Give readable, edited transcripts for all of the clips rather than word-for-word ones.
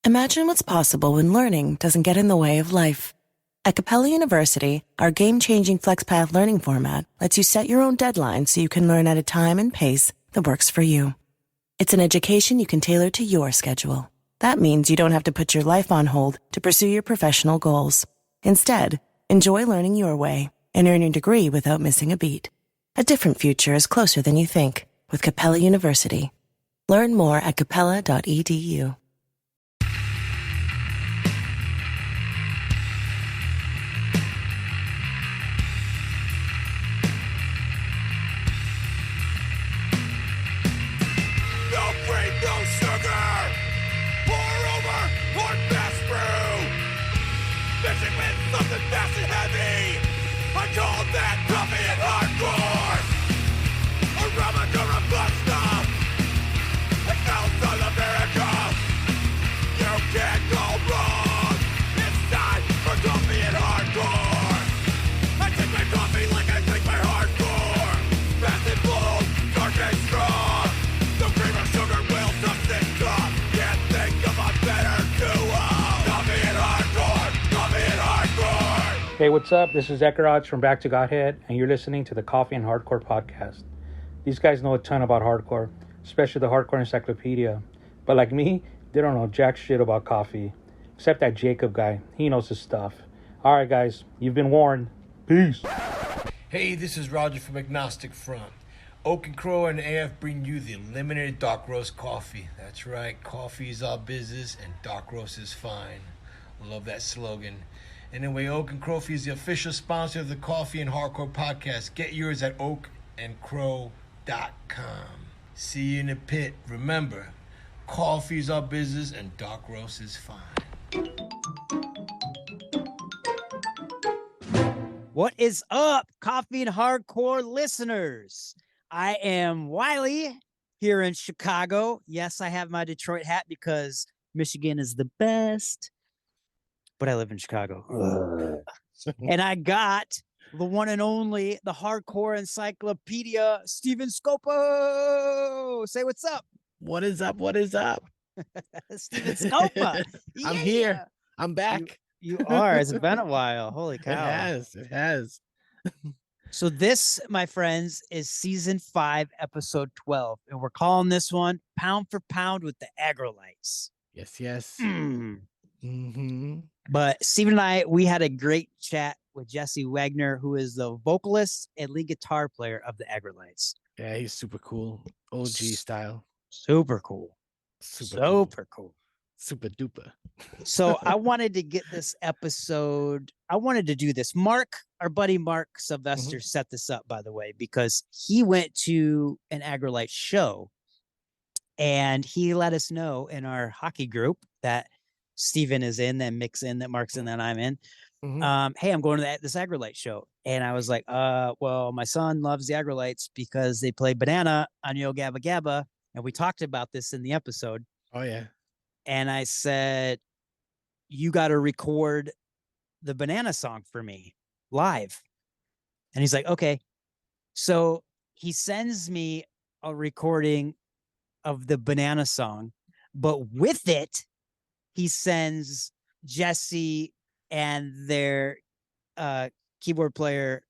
Imagine what's possible when learning doesn't get in the way of life. At Capella University, our game-changing FlexPath learning format lets you set your own deadline so you can learn at a time and pace that works for you. It's an education you can tailor to your schedule. That means you don't have to put your life on hold to pursue your professional goals. Instead, enjoy learning your way and earn your degree without missing a beat. A different future is closer than you think with Capella University. Learn more at capella.edu. Something fast and heavy. I call that coffee and hardcore. Around my current blood stuff. It smells all America. You can't go wrong. It's time for coffee and hardcore. I take my coffee like I take my hardcore. Fast and bold, dark and strong. The cream or sugar will not stick up. Can't think of a better duo. Coffee and hardcore. Coffee and hardcore. Hey, what's up? This is Aggrolites from Back to Godhead, and you're listening to the Coffee and Hardcore podcast. These guys know a ton about hardcore, especially the Hardcore Encyclopedia. But like me, they don't know jack shit about coffee. Except that Jacob guy. He knows his stuff. Alright guys, you've been warned. Peace. Hey, this is Roger from Agnostic Front. Oak and Crow and AF bring you the limited dark roast coffee. That's right, coffee is our business and dark roast is fine. Love that slogan. Anyway, Oak and Crow is the official sponsor of the Coffee and Hardcore podcast. Get yours at oakandcrow.com. See you in the pit. Remember, coffee is our business and dark roast is fine. What is up, Coffee and Hardcore listeners? I am Wiley here in Chicago. Yes, I have my Detroit hat because Michigan is the best. But I live in Chicago. And I got the one and only, the Hardcore Encyclopedia, Stephen Scopo. Say what's up. What is up? What is up? Stephen Scopa. I'm here. I'm back. You are. It's been a while. Holy cow. It has. So this, my friends, is season 5, episode 12. And we're calling this one Pound for Pound with the Aggrolites. Yes. Mm-hmm. But Stephen and I, we had a great chat with Jesse Wagner, who is the vocalist and lead guitar player of the Aggrolites. Yeah, he's super cool. OG style. Super cool. Super cool. Super duper. So I wanted to get this episode. I wanted to do this. Mark, our buddy Mark Sylvester, set this up, by the way, because he went to an Aggrolite show and he let us know in our hockey group that Stephen is in, that Mick's in, that Mark's in, that I'm in. Hey, I'm going to this Aggrolite show. And I was like, well, my son loves the Aggrolites because they play Banana on Yo Gabba Gabba. And we talked about this in the episode. Oh, yeah. And I said, you got to record the Banana song for me live. And he's like, okay. So he sends me a recording of the Banana song, but with it, he sends Jesse and their keyboard player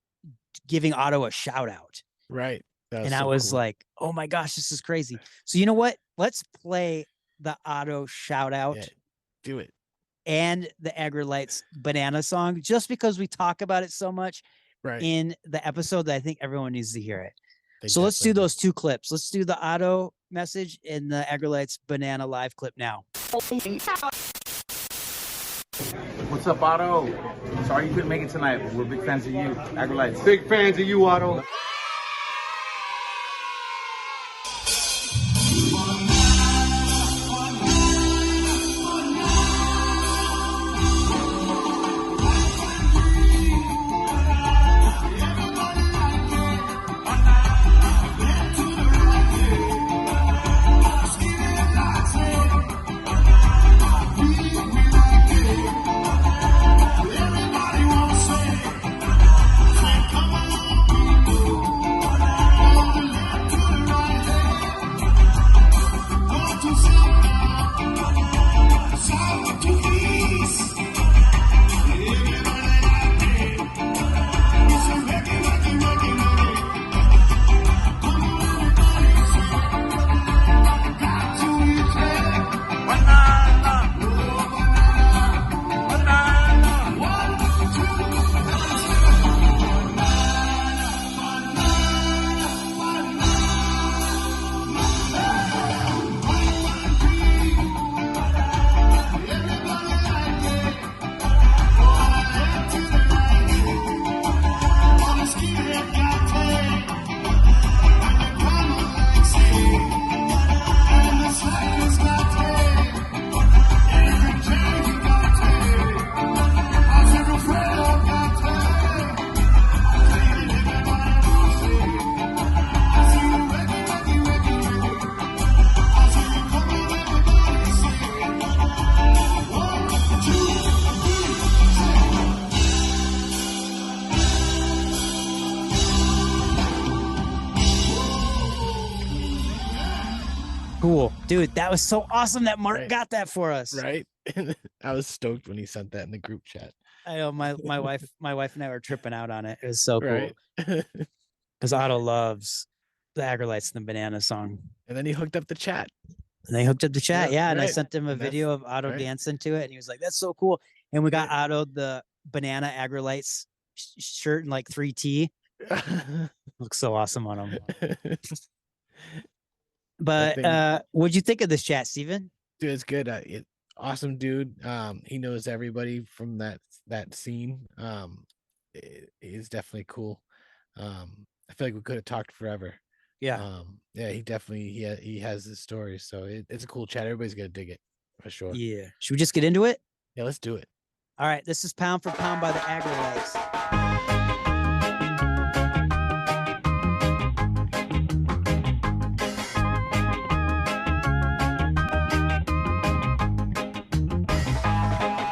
giving Otto a shout out. Right. And I was like, oh my gosh, this is crazy. So you know what? Let's play the Otto shout out. Yeah, do it. And the Aggrolites Banana song, just because we talk about it so much in the episode that I think everyone needs to hear it. So let's do those two clips. Let's do the Otto message and the Aggrolites Banana live clip now. What's up, Otto? Sorry you couldn't make it tonight, but we're big fans of you. Aggrolites. Big fans of you, Otto. Everybody wants to say, come on. Cool, dude. That was so awesome that Mark Right. got that for us. Right? I was stoked when he sent that in the group chat. I know my wife and I were tripping out on it. It was so cool Right. because Otto loves the Aggrolites and the Banana song. And then he hooked up the chat. And they hooked up the chat, Yeah, and I right. sent him a And that's- video of Otto right. dancing to it, and he was like, "That's so cool." And we got Right. Otto the Banana Aggrolites shirt in like 3T. Looks so awesome on him. But thing- what'd you think of this chat, Stephen? Dude, it's good. Awesome dude. He knows everybody from that scene. He's definitely cool. I feel like we could have talked forever. Yeah. Yeah, he definitely he has his story. So it's a cool chat. Everybody's gonna dig it for sure. Yeah. Should we just get into it? Yeah, let's do it. All right. This is Pound for Pound by the Aggrolites.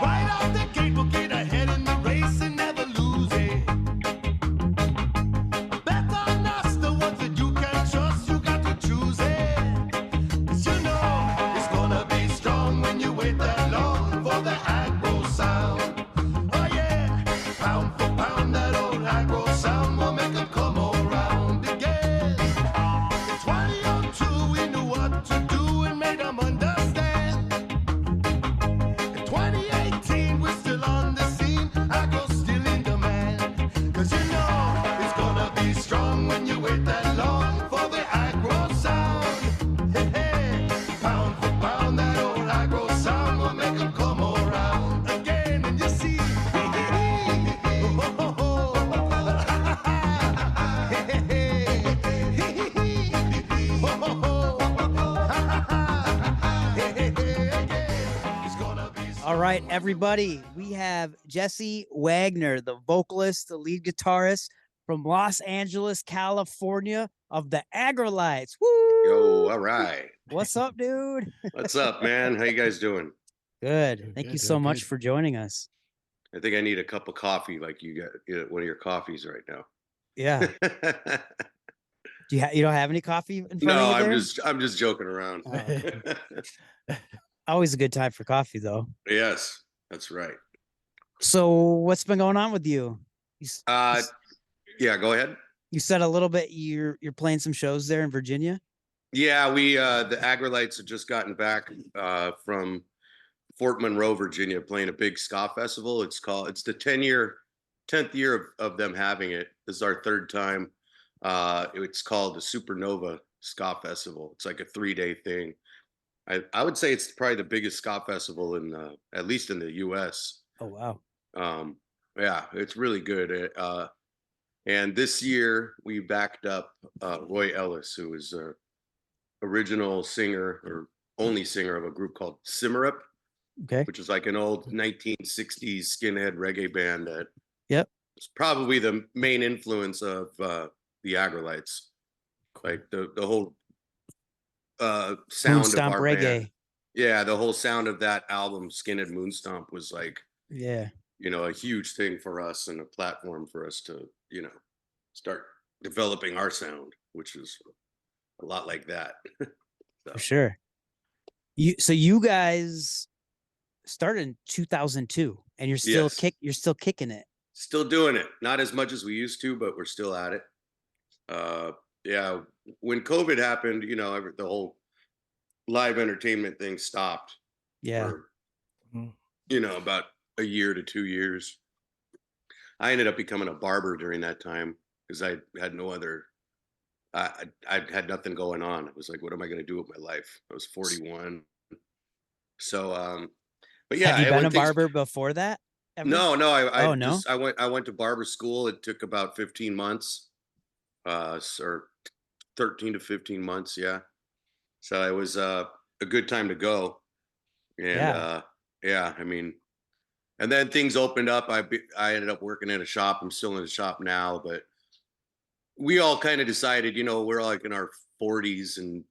Right out the gate, we'll get ahead in the race and never lose it. Bet on us, the ones that you can trust, you got to choose it. 'Cause you know it's gonna be strong when you wait that long for the aggro sound. Oh yeah, pound for pound, that old aggro sound will make them come around again. In 2002, we knew what to do and made them understand. In 2018, we're still on the scene. Aggro still in demand. 'Cause you know it's gonna be strong when you wait that long for the aggro sound. Hey, hey. Pound for pound, that old aggro sound will make them come around again. And you see, it's gonna be All right, everybody. We have Jesse Wagner, the vocalist, the lead guitarist from Los Angeles, California of the Aggrolites. Woo! Yo, all right. What's up, dude? What's up, man? How you guys doing? Good. Doing Thank good, you so doing much good. for joining us. I think I need a cup of coffee like you got one of your coffees right now. Yeah. Do you don't have any coffee in front No, of you I'm there? just joking around. Oh, okay. Always a good time for coffee, though. Yes, that's right. So, what's been going on with you? Yeah, go ahead. You said a little bit. You're playing some shows there in Virginia. Yeah, we the Aggrolites have just gotten back from Fort Monroe, Virginia, playing a big ska festival. It's the 10th year of them having it. This is our third time. It's called the Supernova Ska Festival. It's like a 3-day thing. I would say it's probably the biggest ska festival at least in the U.S. Oh wow! Yeah, it's really good. And this year we backed up Roy Ellis, who is original singer or only singer of a group called Cimarip, Okay. which is like an old 1960s skinhead reggae band that Yep. was probably the main influence of the Aggrolites. Like the whole Moon sound of Stomp our Reggae. band. Yeah, the whole sound of that album, Skinhead Moon Stomp, was like, Yeah. a huge thing for us and a platform for us to, start developing our sound, which is a lot like that. For sure. You guys started in 2002, and you're still Yes. you're still kicking it. Still doing it. Not as much as we used to, but we're still at it. Yeah, when COVID happened, the whole live entertainment thing stopped Yeah. for, Mhm. about a year to 2 years. I ended up becoming a barber during that time because I had no other, I had nothing going on. I was like, what am I going to do with my life? I was 41. So, but yeah. Have you been when a things- barber before that? Ever? No, I Oh, no? I went to barber school. It took about 15 months, or 13 to 15 months. Yeah. So it was a good time to go. And yeah, I mean, and then things opened up. I ended up working in a shop. I'm still in a shop now, but we all kind of decided, we're like in our 40s and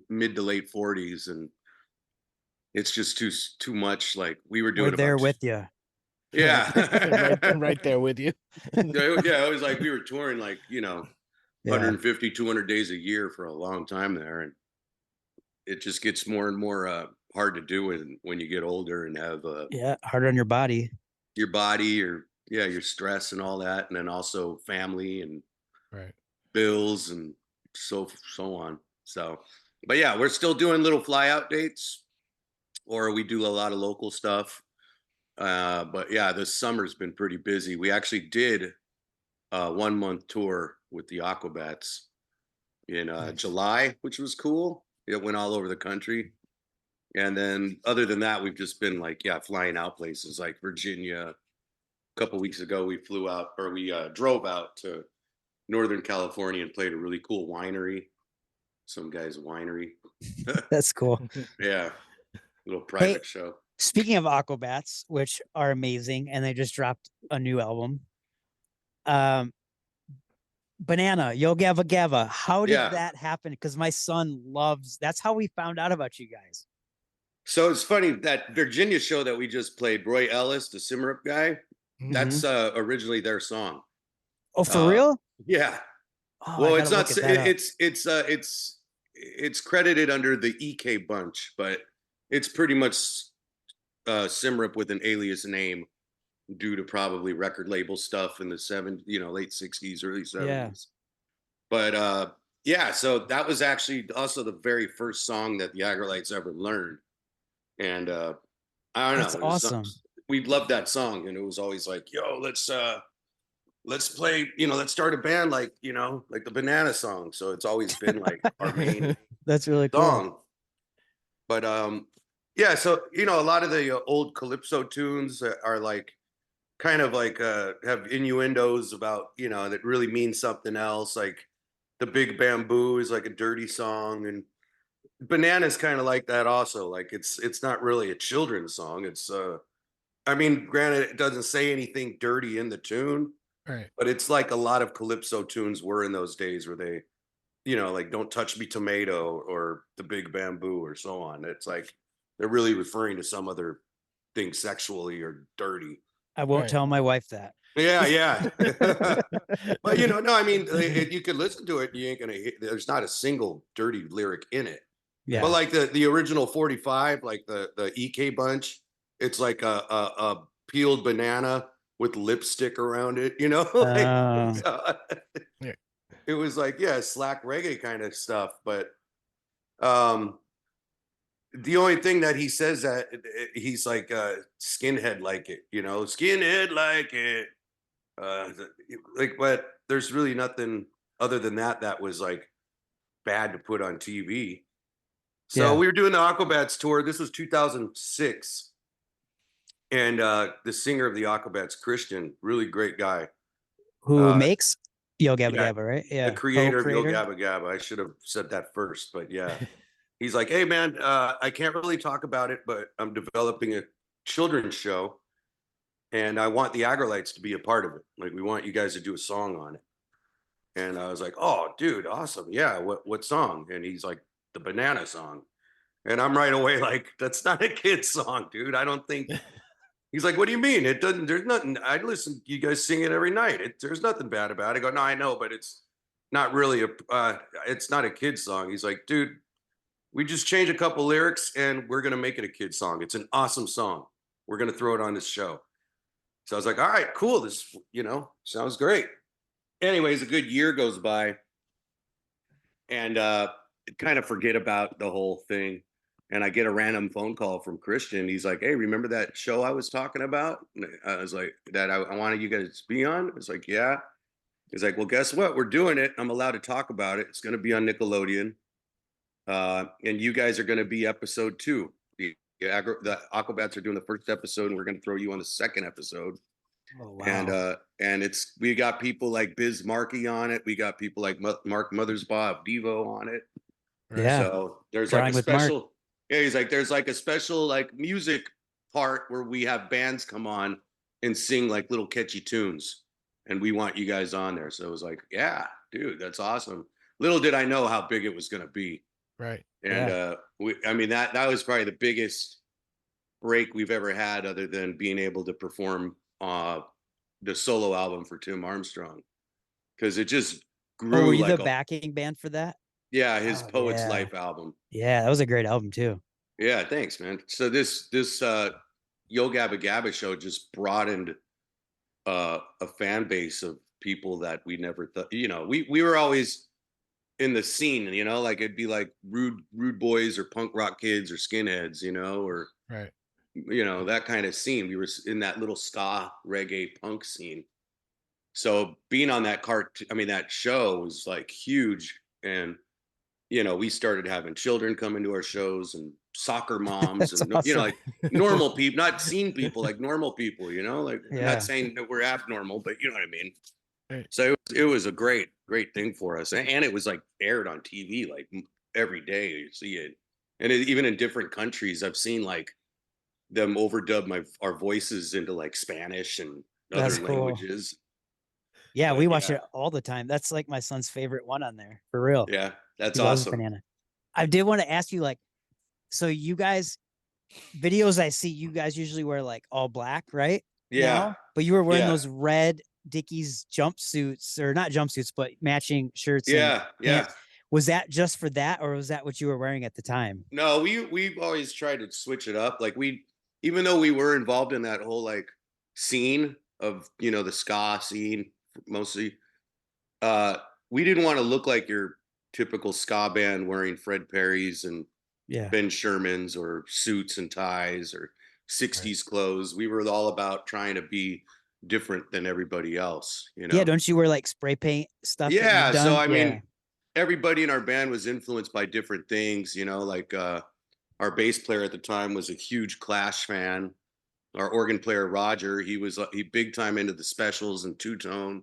mid to late 40s, and it's just too much. Like we were doing We're there about- with you. Yeah. right there with you. Yeah, it was like we were touring like, Yeah. 150, 200 days a year for a long time there. And it just gets more and more hard to do when you get older and have hard on your body. your body, your stress and all that, and then also family and Right. bills and so on. So, but yeah, we're still doing little fly out dates, or we do a lot of local stuff. But yeah, this summer's been pretty busy. We actually did a 1 month tour with the Aquabats in Nice. July, which was cool. It went all over the country. And then other than that, we've just been like, flying out places like Virginia. A couple weeks ago, we drove out to Northern California and played a really cool winery. Some guy's winery. That's cool. Yeah. Little private show. Speaking of Aquabats, which are amazing, and they just dropped a new album. Banana, Yo Gabba Gabba. How did that happen? Because my son that's how we found out about you guys. So it's funny, that Virginia show that we just played, Roy Ellis, the Simmerup guy, that's originally their song. Oh, for real? Yeah. Oh, well, it's not. It's credited under the EK Bunch, but it's pretty much Simmerup with an alias name due to probably record label stuff in the late 60s, early 70s. Yeah. But so that was actually also the very first song that the Aggrolites ever learned. And I don't know. That's awesome. We loved that song, and it was always like, yo, let's play, let's start a band like the Banana song. So it's always been like our main That's really song. cool. But so a lot of the old calypso tunes are like kind of like have innuendos about that really mean something else. Like the Big Bamboo is like a dirty song, and Banana's kind of like that also. Like it's not really a children's song. It's granted, it doesn't say anything dirty in the tune, right? But it's like a lot of calypso tunes were in those days where they, like Don't Touch Me Tomato or the Big Bamboo or so on. It's like they're really referring to some other thing sexually or dirty. I won't tell my wife that. Yeah. But no, I mean, you could listen to it. You ain't gonna. There's not a single dirty lyric in it. Yeah. But like the original 45, like the EK Bunch, it's like a peeled banana with lipstick around it. It was like slack reggae kind of stuff. But the only thing that he says that he's like skinhead like it, skinhead like it. But there's really nothing other than that was like bad to put on TV. So we were doing the Aquabats tour. This was 2006. And the singer of the Aquabats, Christian, really great guy. Who makes Yo Gabba Gabba, right? Yeah. The creator of Yo Gabba Gabba. I should have said that first, but yeah. He's like, hey, man, I can't really talk about it, but I'm developing a children's show, and I want the Aggrolites to be a part of it. Like, we want you guys to do a song on it. And I was like, oh, dude, awesome. Yeah, what song? And he's like, the Banana song. And I'm right away like, that's not a kid's song, dude. I don't think. He's like, what do you mean? It doesn't, there's nothing. I listen, you guys sing it every night. There's nothing bad about it. I go, no, I know, but it's not really it's not a kid's song. He's like, dude, we just changed a couple lyrics and we're going to make it a kid's song. It's an awesome song. We're going to throw it on this show. So I was like, all right, cool. This, sounds great. Anyways, a good year goes by, and kind of forget about the whole thing. And I get a random phone call from Christian. He's like, hey, remember that show I was talking about? And I was like, that I wanted you guys to be on? I was like, yeah. He's like, well, guess what? We're doing it. I'm allowed to talk about it. It's going to be on Nickelodeon. And you guys are going to be episode 2. The Aquabats are doing the first episode, and we're going to throw you on the second episode. Oh, wow. And we got people like Biz Markie on it. We got people like Mark Mothersbaugh of Devo on it. Yeah. So there's like a special. Yeah, he's like, there's like a special like music part where we have bands come on and sing like little catchy tunes, and we want you guys on there. So it was like, yeah, dude, that's awesome. Little did I know how big it was going to be. Right. And that was probably the biggest break we've ever had, other than being able to perform the solo album for Tim Armstrong, because it just grew. Oh, were you like the backing band for that? Yeah, his Oh, Poet's yeah. Life album. Yeah, that was a great album too. Yeah, thanks, man. So this Yo Gabba Gabba show just broadened a fan base of people that we never thought. You know, we were always in the scene. You know, like it'd be like rude boys or punk rock kids or skinheads. You know, or Right. you know that kind of scene. We were in that little ska reggae punk scene. So being on that that show was like huge. And you know, we started having children come into our shows and soccer moms That's and you know, awesome. like normal people, not scene people, like normal people. You know, like I'm Yeah. not saying that we're abnormal, but you know what I mean. Right. So it was a great thing for us, and it was like aired on TV like every day. You see it, and even in different countries, I've seen like them overdub our voices into like Spanish and other That's cool. languages. Yeah, But we watch yeah. it all the time. That's like my son's favorite one on there, for real. Yeah, that's He loves awesome. Banana. I did want to ask you, like, so you guys, videos I see, you guys usually wear like all black, right? Yeah. Now? But you were wearing Yeah. those red Dickies jumpsuits, or not jumpsuits, but matching shirts. Yeah, yeah. pants. Was that just for that, or was that what you were wearing at the time? No, we've always tried to switch it up. Like even though we were involved in that whole like scene of, you know, the ska scene mostly, we didn't want to look like your typical ska band wearing Fred Perry's and Yeah. Ben Sherman's or suits and ties or 60s clothes. We were all about trying to be different than everybody else, you know? Yeah, don't you wear like spray paint stuff? that Yeah, you've so done? I Yeah. mean, everybody in our band was influenced by different things, you know, like our bass player at the time was a huge Clash fan. Our organ player Roger, he big time into the Specials and Two Tone.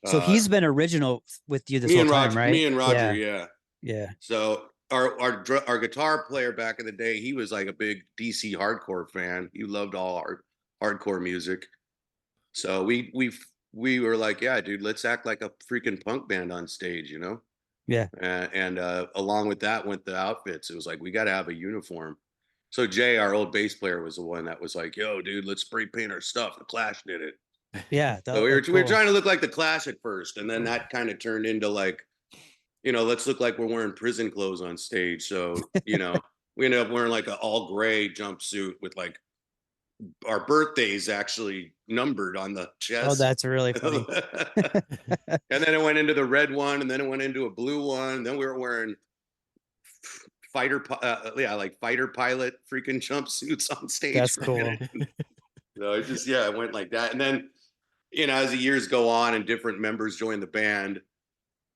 So he's been original with you this me whole and time, Roger, right? me and Roger, yeah. Yeah. So our guitar player back in the day, he was like a big DC hardcore fan. He loved all hardcore music. So we were like, yeah, dude, let's act like a freaking punk band on stage, you know? Yeah. And along with that went the outfits. It was like, we got to have a uniform. So Jay, our old bass player, was the one that was like, yo, dude, let's spray paint our stuff. The Clash did it. Yeah. So we were trying to look like the Clash at first. And then that kind of turned into like, you know, let's look like we're wearing prison clothes on stage. So, you know, we ended up wearing like an all gray jumpsuit with like our birthdays actually numbered on the chest. Oh, that's really funny. And then it went into the red one, and then it went into a blue one. Then we were wearing fighter pilot freaking jumpsuits on stage. That's cool. So it just, it went like that. And then, you know, as the years go on and different members join the band,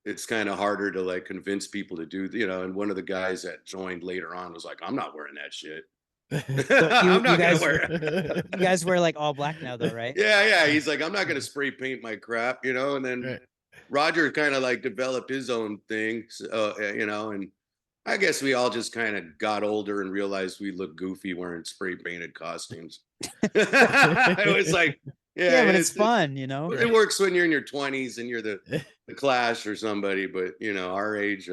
it's kind of harder to like convince people to do, you know, and one of the guys that joined later on was like, I'm not wearing that shit. I'm not gonna wear it. You guys wear like all black now though, right? Yeah. He's like, I'm not gonna spray paint my crap, you know. And then Roger kind of like developed his own thing, you know, and I guess we all just kind of got older and realized we looked goofy wearing spray painted costumes. It was like, yeah, but it's fun, you know. It works when you're in your 20s and you're the Clash or somebody, but you know, our age,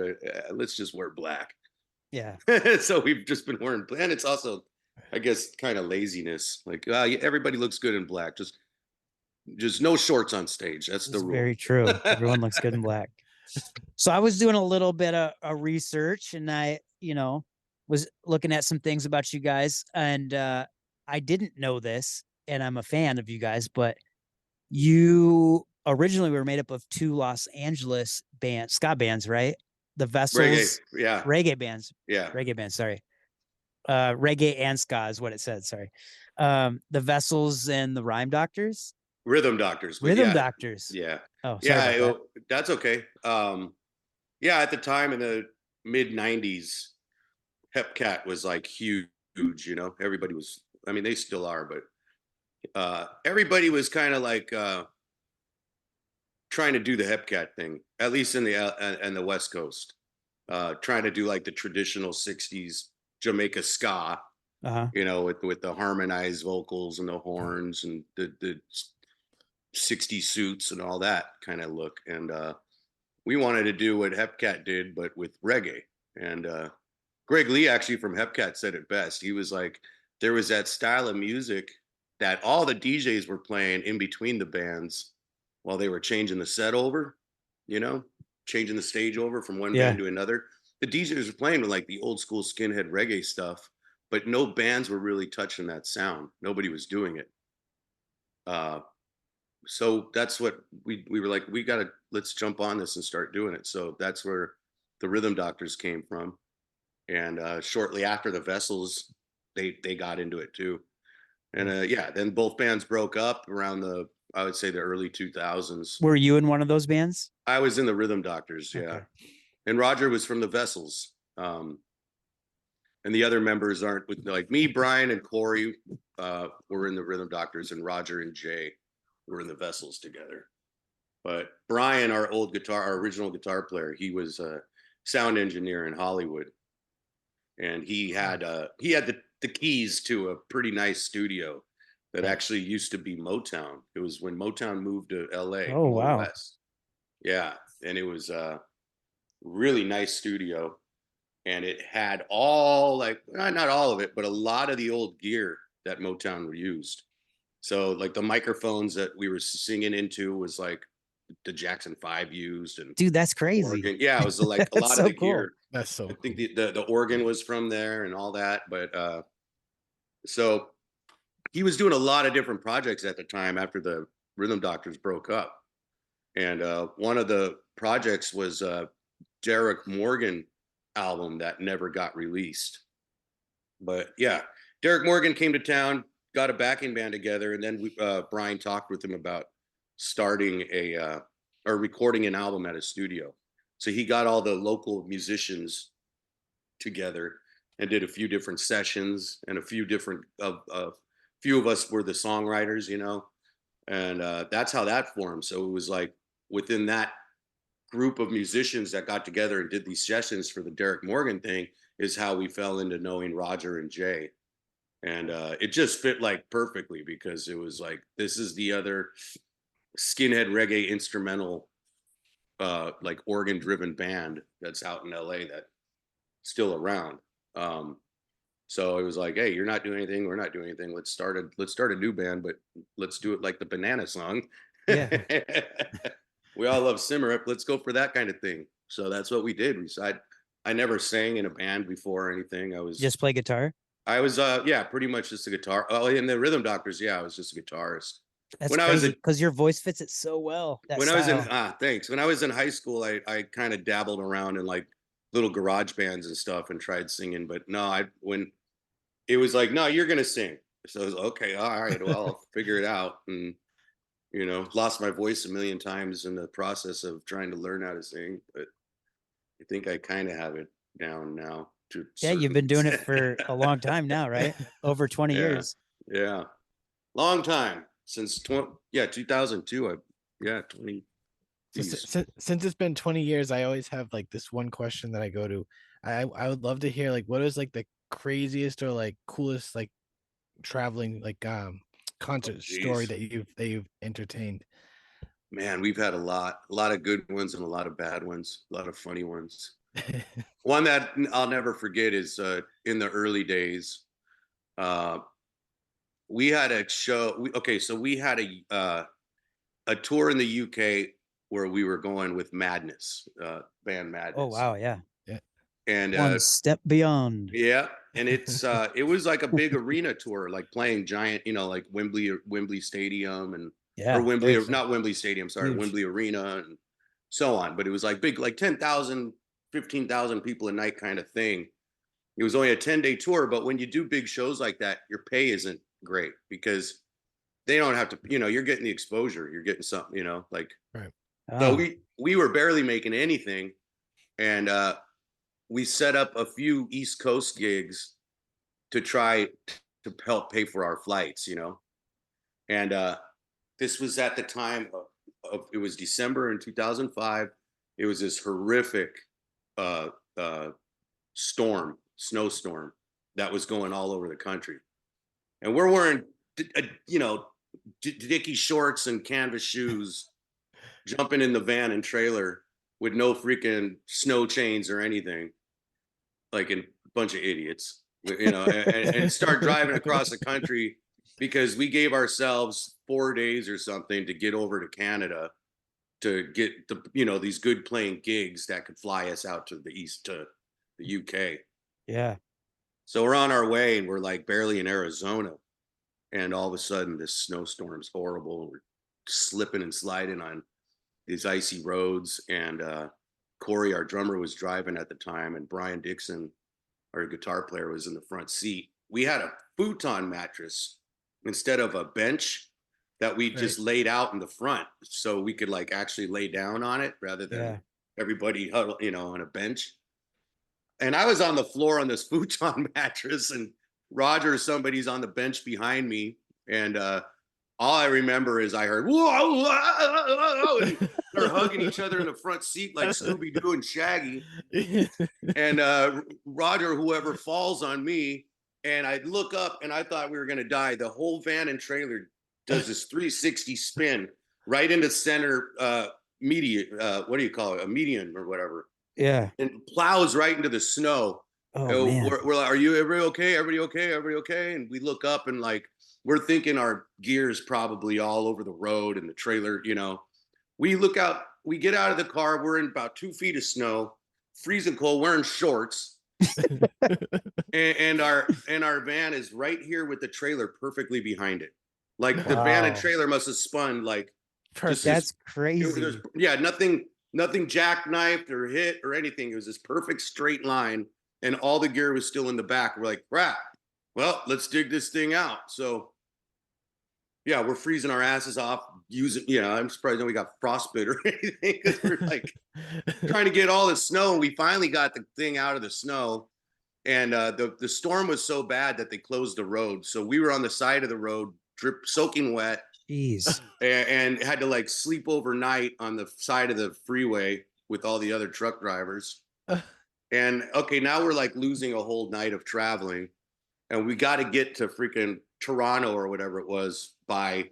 let's just wear black. Yeah. So we've just been wearing, and it's also, I guess, kind of laziness. Like everybody looks good in black. Just no shorts on stage. That's the rule. Very true. Everyone looks good in black. So I was doing a little bit of research, and I, you know, was looking at some things about you guys, and I didn't know this, and I'm a fan of you guys, but you originally were made up of two Los Angeles ska bands, right? The Vessels, reggae bands. Sorry. Reggae and ska is what it said. Sorry. The Vessels and the Rhyme Doctors. Rhythm Doctors. Doctors. Yeah. Oh, sorry that's okay. At the time in the mid 90s, Hepcat was like huge, you know, everybody was, I mean, they still are, but everybody was kind of like trying to do the Hepcat thing, at least in the West Coast, trying to do like the traditional 60s Jamaica ska, you know, with the harmonized vocals and the horns and the 60s suits and all that kind of look. And we wanted to do what Hepcat did, but with reggae. And Greg Lee actually from Hepcat said it best. He was like, there was that style of music that all the DJs were playing in between the bands while they were changing the set over, you know, changing the stage over from one Yeah. band to another. The DJs were playing with like the old school skinhead reggae stuff, but no bands were really touching that sound. Nobody was doing it. So that's what we were like, let's jump on this and start doing it. So that's where the Rhythm Doctors came from. And shortly after the Vessels, they got into it too. And yeah, then both bands broke up around I would say the early 2000s. Were you in one of those bands? I was in the Rhythm Doctors, yeah. Okay. And Roger was from the Vessels. And the other members aren't with, like me, Brian and Corey were in the Rhythm Doctors, and Roger and Jay were in the Vessels together. But Brian, our original guitar player, he was a sound engineer in Hollywood. And he had the keys to a pretty nice studio that actually used to be Motown. It was when Motown moved to LA. Oh, wow. West. Yeah. And it was a really nice studio. And it had all, like, not all of it, but a lot of the old gear that Motown used. So like the microphones that we were singing into was like the Jackson 5 used. And dude, that's crazy. organ. Yeah, it was like a lot so of the cool. gear. That's so I think the organ was from there and all that. But so he was doing a lot of different projects at the time after the Rhythm Doctors broke up. And one of the projects was Derek Morgan album that never got released. But yeah, Derek Morgan came to town, got a backing band together, and then Brian talked with him about starting or recording an album at a studio. So he got all the local musicians together and did a few different sessions, and a few of us were the songwriters, you know, and that's how that formed. So it was like within that group of musicians that got together and did these sessions for the Derek Morgan thing is how we fell into knowing Roger and Jay. And it just fit like perfectly, because it was like, this is the other skinhead reggae instrumental like organ driven band that's out in LA that's still around. So it was like, hey, you're not doing anything, we're not doing anything, let's start a new band, but let's do it like the Banana song. Yeah. We all love Simmer Up, let's go for that kind of thing. So that's what we did. I never sang in a band before or anything. I was just play guitar. I was yeah, pretty much just a guitar. Oh, in the Rhythm Doctors, yeah, I was just a guitarist. That's when crazy, because your voice fits it so well. When I was in thanks. When I was in high school, I kind of dabbled around in like little garage bands and stuff and tried singing, but no, when it was like, no, you're gonna sing. So I was okay, all right, well, I'll figure it out. And you know, lost my voice a million times in the process of trying to learn how to sing, but I think I kind of have it down now. Yeah, you've been doing it for a long time now, right? Over 20 years. Yeah, long time. Since 2002. 20. So, since it's been 20 years, I always have like this one question that I go to. I would love to hear like what is like the craziest or like coolest like traveling like concert story that you've entertained. Man, we've had a lot of good ones and a lot of bad ones, a lot of funny ones. One that I'll never forget is in the early days. We had a show. So we had a tour in the UK where we were going with Madness, band Madness. Oh wow, yeah. And One Step Beyond. Yeah, and it's it was like a big arena tour, like playing giant, you know, like Wembley Stadium and or Wembley, or not Wembley Stadium, sorry, huge. Wembley Arena and so on. But it was like big, like 10,000, 15,000 people a night kind of thing. It was only a 10-day tour, but when you do big shows like that, your pay isn't great because they don't have to, you know, you're getting the exposure, you're getting something, you know, like. Right. So we were barely making anything, and we set up a few East Coast gigs to try to help pay for our flights, you know. And this was at the time of it was December in 2005. It was this horrific snowstorm that was going all over the country. And we're wearing, you know, Dickie shorts and canvas shoes, jumping in the van and trailer with no freaking snow chains or anything, like a bunch of idiots, you know, and start driving across the country because we gave ourselves 4 days or something to get over to Canada. to get the, these good playing gigs that could fly us out to the east, to the UK. Yeah. So we're on our way and we're like barely in Arizona. And all of a sudden this snowstorm's horrible. And we're slipping and sliding on these icy roads. And Corey, our drummer, was driving at the time. And Brian Dixon, our guitar player, was in the front seat. We had a futon mattress instead of a bench that we just laid out in the front, so we could like actually lay down on it rather than everybody huddle, on a bench. And I was on the floor on this futon mattress, and Roger, somebody's on the bench behind me, and all I remember is I heard whoa, whoa, and they're hugging each other in the front seat like Scooby-Doo and Shaggy. And Roger, whoever, falls on me, and I look up and I thought we were gonna die. The whole van and trailer does this 360 spin right into center median, what do you call it? A median or whatever. Yeah. And plows right into the snow. Oh, man. We're like, are you everybody okay? Everybody okay? Everybody okay? And we look up and like, we're thinking our gear is probably all over the road and the trailer, We look out, we get out of the car, we're in about 2 feet of snow, freezing cold, wearing shorts. and our van is right here with the trailer perfectly behind it. Like the van and trailer must have spun like that's crazy. Nothing jackknifed or hit or anything. It was this perfect straight line, and all the gear was still in the back. We're like, crap. Well, let's dig this thing out. So yeah, we're freezing our asses off using, I'm surprised we got frostbite or anything, because we're like trying to get all the snow. And we finally got the thing out of the snow. And the storm was so bad that they closed the road. So we were on the side of the road, soaking wet. Jeez. And had to like sleep overnight on the side of the freeway with all the other truck drivers. And okay, now we're like losing a whole night of traveling. And we got to get to freaking Toronto or whatever it was by,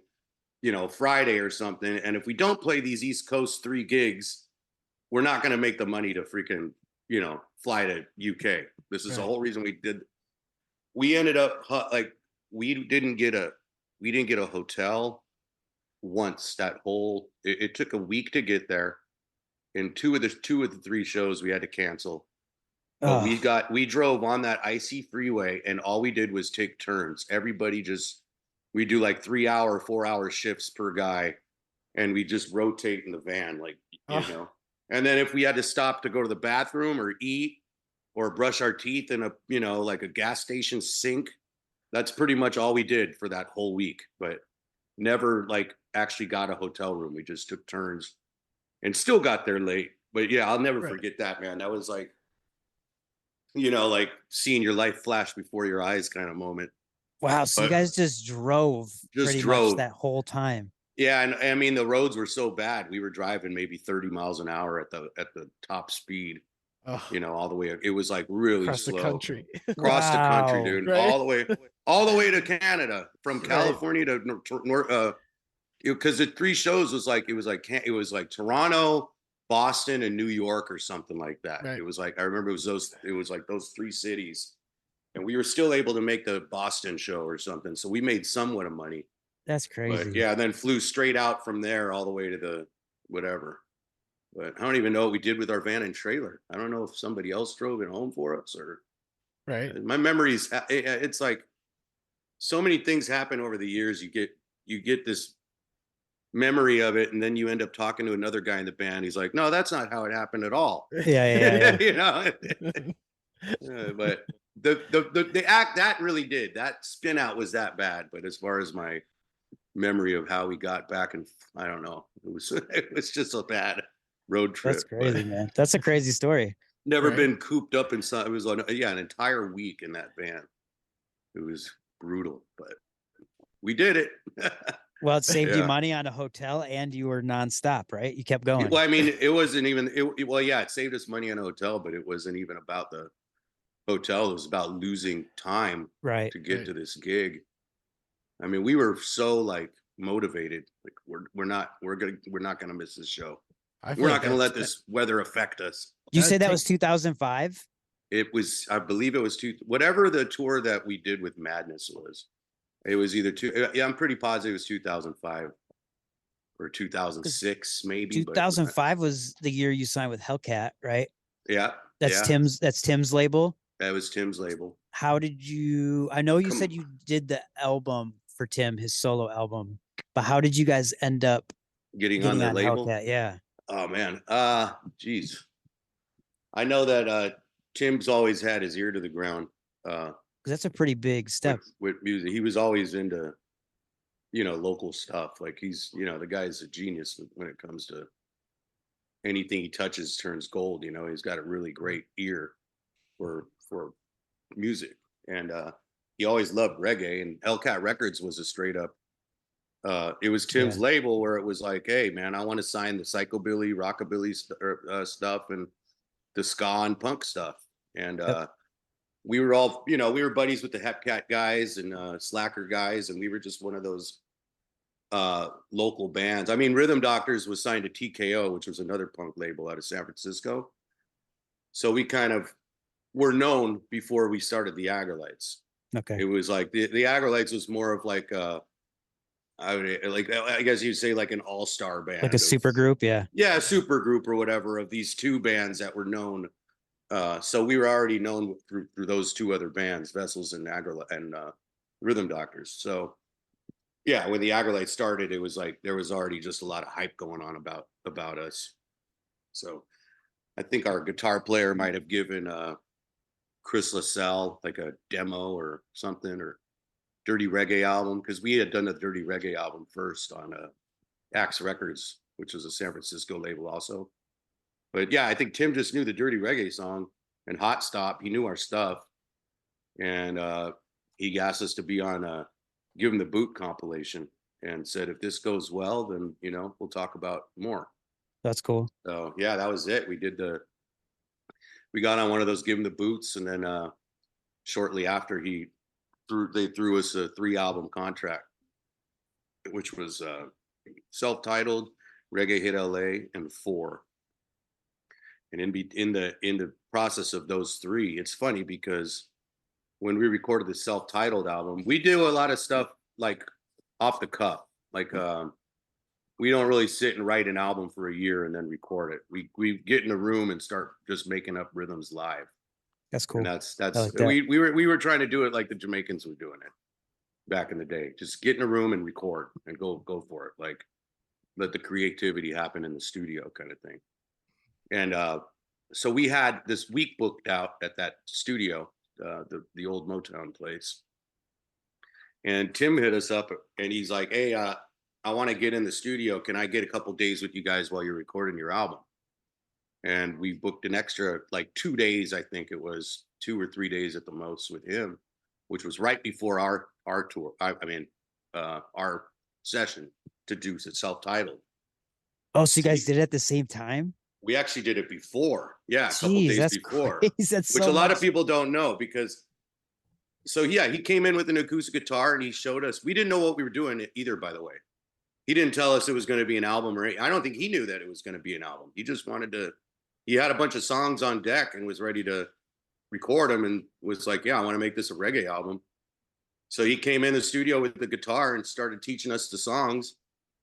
Friday or something. And if we don't play these East Coast 3 gigs, we're not going to make the money to freaking, fly to UK. This is the whole reason we did. We ended up like, we didn't get a hotel once. It took a week to get there. And two of the 3 shows we had to cancel. But we drove on that icy freeway, and all we did was take turns. We do like 3-hour, 4-hour shifts per guy, and we just rotate in the van, like, And then if we had to stop to go to the bathroom or eat or brush our teeth in like a gas station sink, that's pretty much all we did for that whole week. But never like actually got a hotel room. We just took turns and still got there late. But yeah, I'll never forget that, man. That was like, like seeing your life flash before your eyes kind of moment. Wow. So you guys just drove much that whole time. Yeah. And I mean, the roads were so bad. We were driving maybe 30 miles an hour at the top speed, all the way. It was like really across slow. The country. Across the country, dude. Right. All the way to Canada, from California to north, because the 3 shows was like Toronto, Boston, and New York or something like that. Right. It was like, I remember it was like those 3 cities, and we were still able to make the Boston show or something. So we made somewhat of money. That's crazy. But yeah, then flew straight out from there all the way to the whatever. But I don't even know what we did with our van and trailer. I don't know if somebody else drove it home for us or. Right. My memories, it's like so many things happen over the years. You get this memory of it, and then you end up talking to another guy in the band. He's like, no, that's not how it happened at all. Yeah. But the act that really did, that spin out was that bad. But as far as my memory of how we got back, and I don't know, it was just a bad road trip. That's crazy, man. That's a crazy story. Never been cooped up inside. It was an entire week in that van. It was brutal, but we did it. Well, it saved you money on a hotel, and you were nonstop, right? You kept going. Well, I mean, it wasn't even. It saved us money on a hotel, but it wasn't even about the hotel. It was about losing time, to get to this gig. I mean, we were so like motivated. Like we're not gonna miss this show. We're not gonna let this weather affect us. You say that was 2005? It was, I believe it was whatever the tour that we did with Madness was. It was either I'm pretty positive it was 2005. or 2006 maybe. 2005 was the year you signed with Hellcat, right? Yeah, That's Tim's label. that was Tim's label. How did you? I know you said you did the album for Tim, his solo album, but how did you guys end up Getting on the label? Hellcat? Yeah. Oh man, geez. I know that Tim's always had his ear to the ground. That's a pretty big step with music. He was always into, local stuff. Like he's, the guy's a genius when it comes to anything he touches turns gold. He's got a really great ear for music, and he always loved reggae. And Hellcat Records was a straight up. It was Tim's label where it was like, hey man, I want to sign the psychobilly, rockabilly stuff and the ska and punk stuff. And we were all, we were buddies with the Hepcat guys and Slacker guys, and we were just one of those local bands. I mean, Rhythm Doctors was signed to TKO, which was another punk label out of San Francisco. So we kind of were known before we started the Aggrolites. Okay. It was like the Aggrolites was more of like I guess you'd say like an all-star band, like a super group. Yeah, a super group or whatever of these two bands that were known. So we were already known through those two other bands, Vessels and Rhythm Doctors. So yeah, when the Aggrolites started, it was like there was already just a lot of hype going on about us. So I think our guitar player might have given Chris LaSalle like a demo or something, or Dirty Reggae album, because we had done the Dirty Reggae album first on Axe Records, which was a San Francisco label also. But yeah, I think Tim just knew the Dirty Reggae song and Hot Stop. He knew our stuff, and he asked us to be on Give Him the Boot compilation, and said if this goes well, then we'll talk about more. That's cool. So yeah, that was it. We got on one of those Give Him the Boots, and then shortly after they threw us a 3-album contract, which was self-titled, Reggae Hit LA, and 4. And in the process of those 3, it's funny because when we recorded the self-titled album, we do a lot of stuff like off the cuff. Like we don't really sit and write an album for a year and then record it. We get in a room and start just making up rhythms live. That's cool. And that's like that. we were trying to do it like the Jamaicans were doing it back in the day. Just get in a room and record and go for it. Like let the creativity happen in the studio kind of thing. And so we had this week booked out at that studio, the old Motown place. And Tim hit us up and he's like, hey, I want to get in the studio. Can I get a couple days with you guys while you're recording your album? And we booked an extra like 2 days, I think it was 2 or 3 days at the most with him, which was right before our tour. Our session to do it self-titled. Oh, so you guys did it at the same time? We actually did it before. Yeah, a couple days before. Which a lot of people don't know because. So yeah, he came in with an acoustic guitar and he showed us. We didn't know what we were doing either, by the way. He didn't tell us it was going to be an album or anything. I don't think he knew that it was going to be an album. He just wanted to. He had a bunch of songs on deck and was ready to record them and was like, yeah, I want to make this a reggae album. So he came in the studio with the guitar and started teaching us the songs.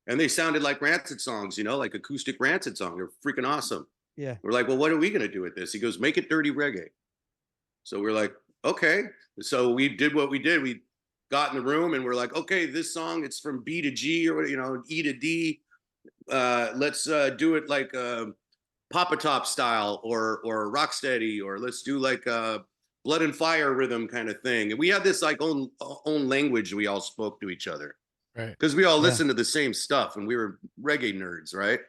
And they sounded like Rancid songs, like acoustic Rancid song. They're freaking awesome. Yeah. We're like, well, what are we going to do with this? He goes, make it dirty reggae. So we're like, okay. So we did what we did. We got in the room and we're like, okay, this song, it's from B to G or, E to D. Let's do it like Papa Top style or Rocksteady, or let's do like a Blood and Fire rhythm kind of thing. And we had this like own language we all spoke to each other. Right. Because we all listened to the same stuff and we were reggae nerds, right?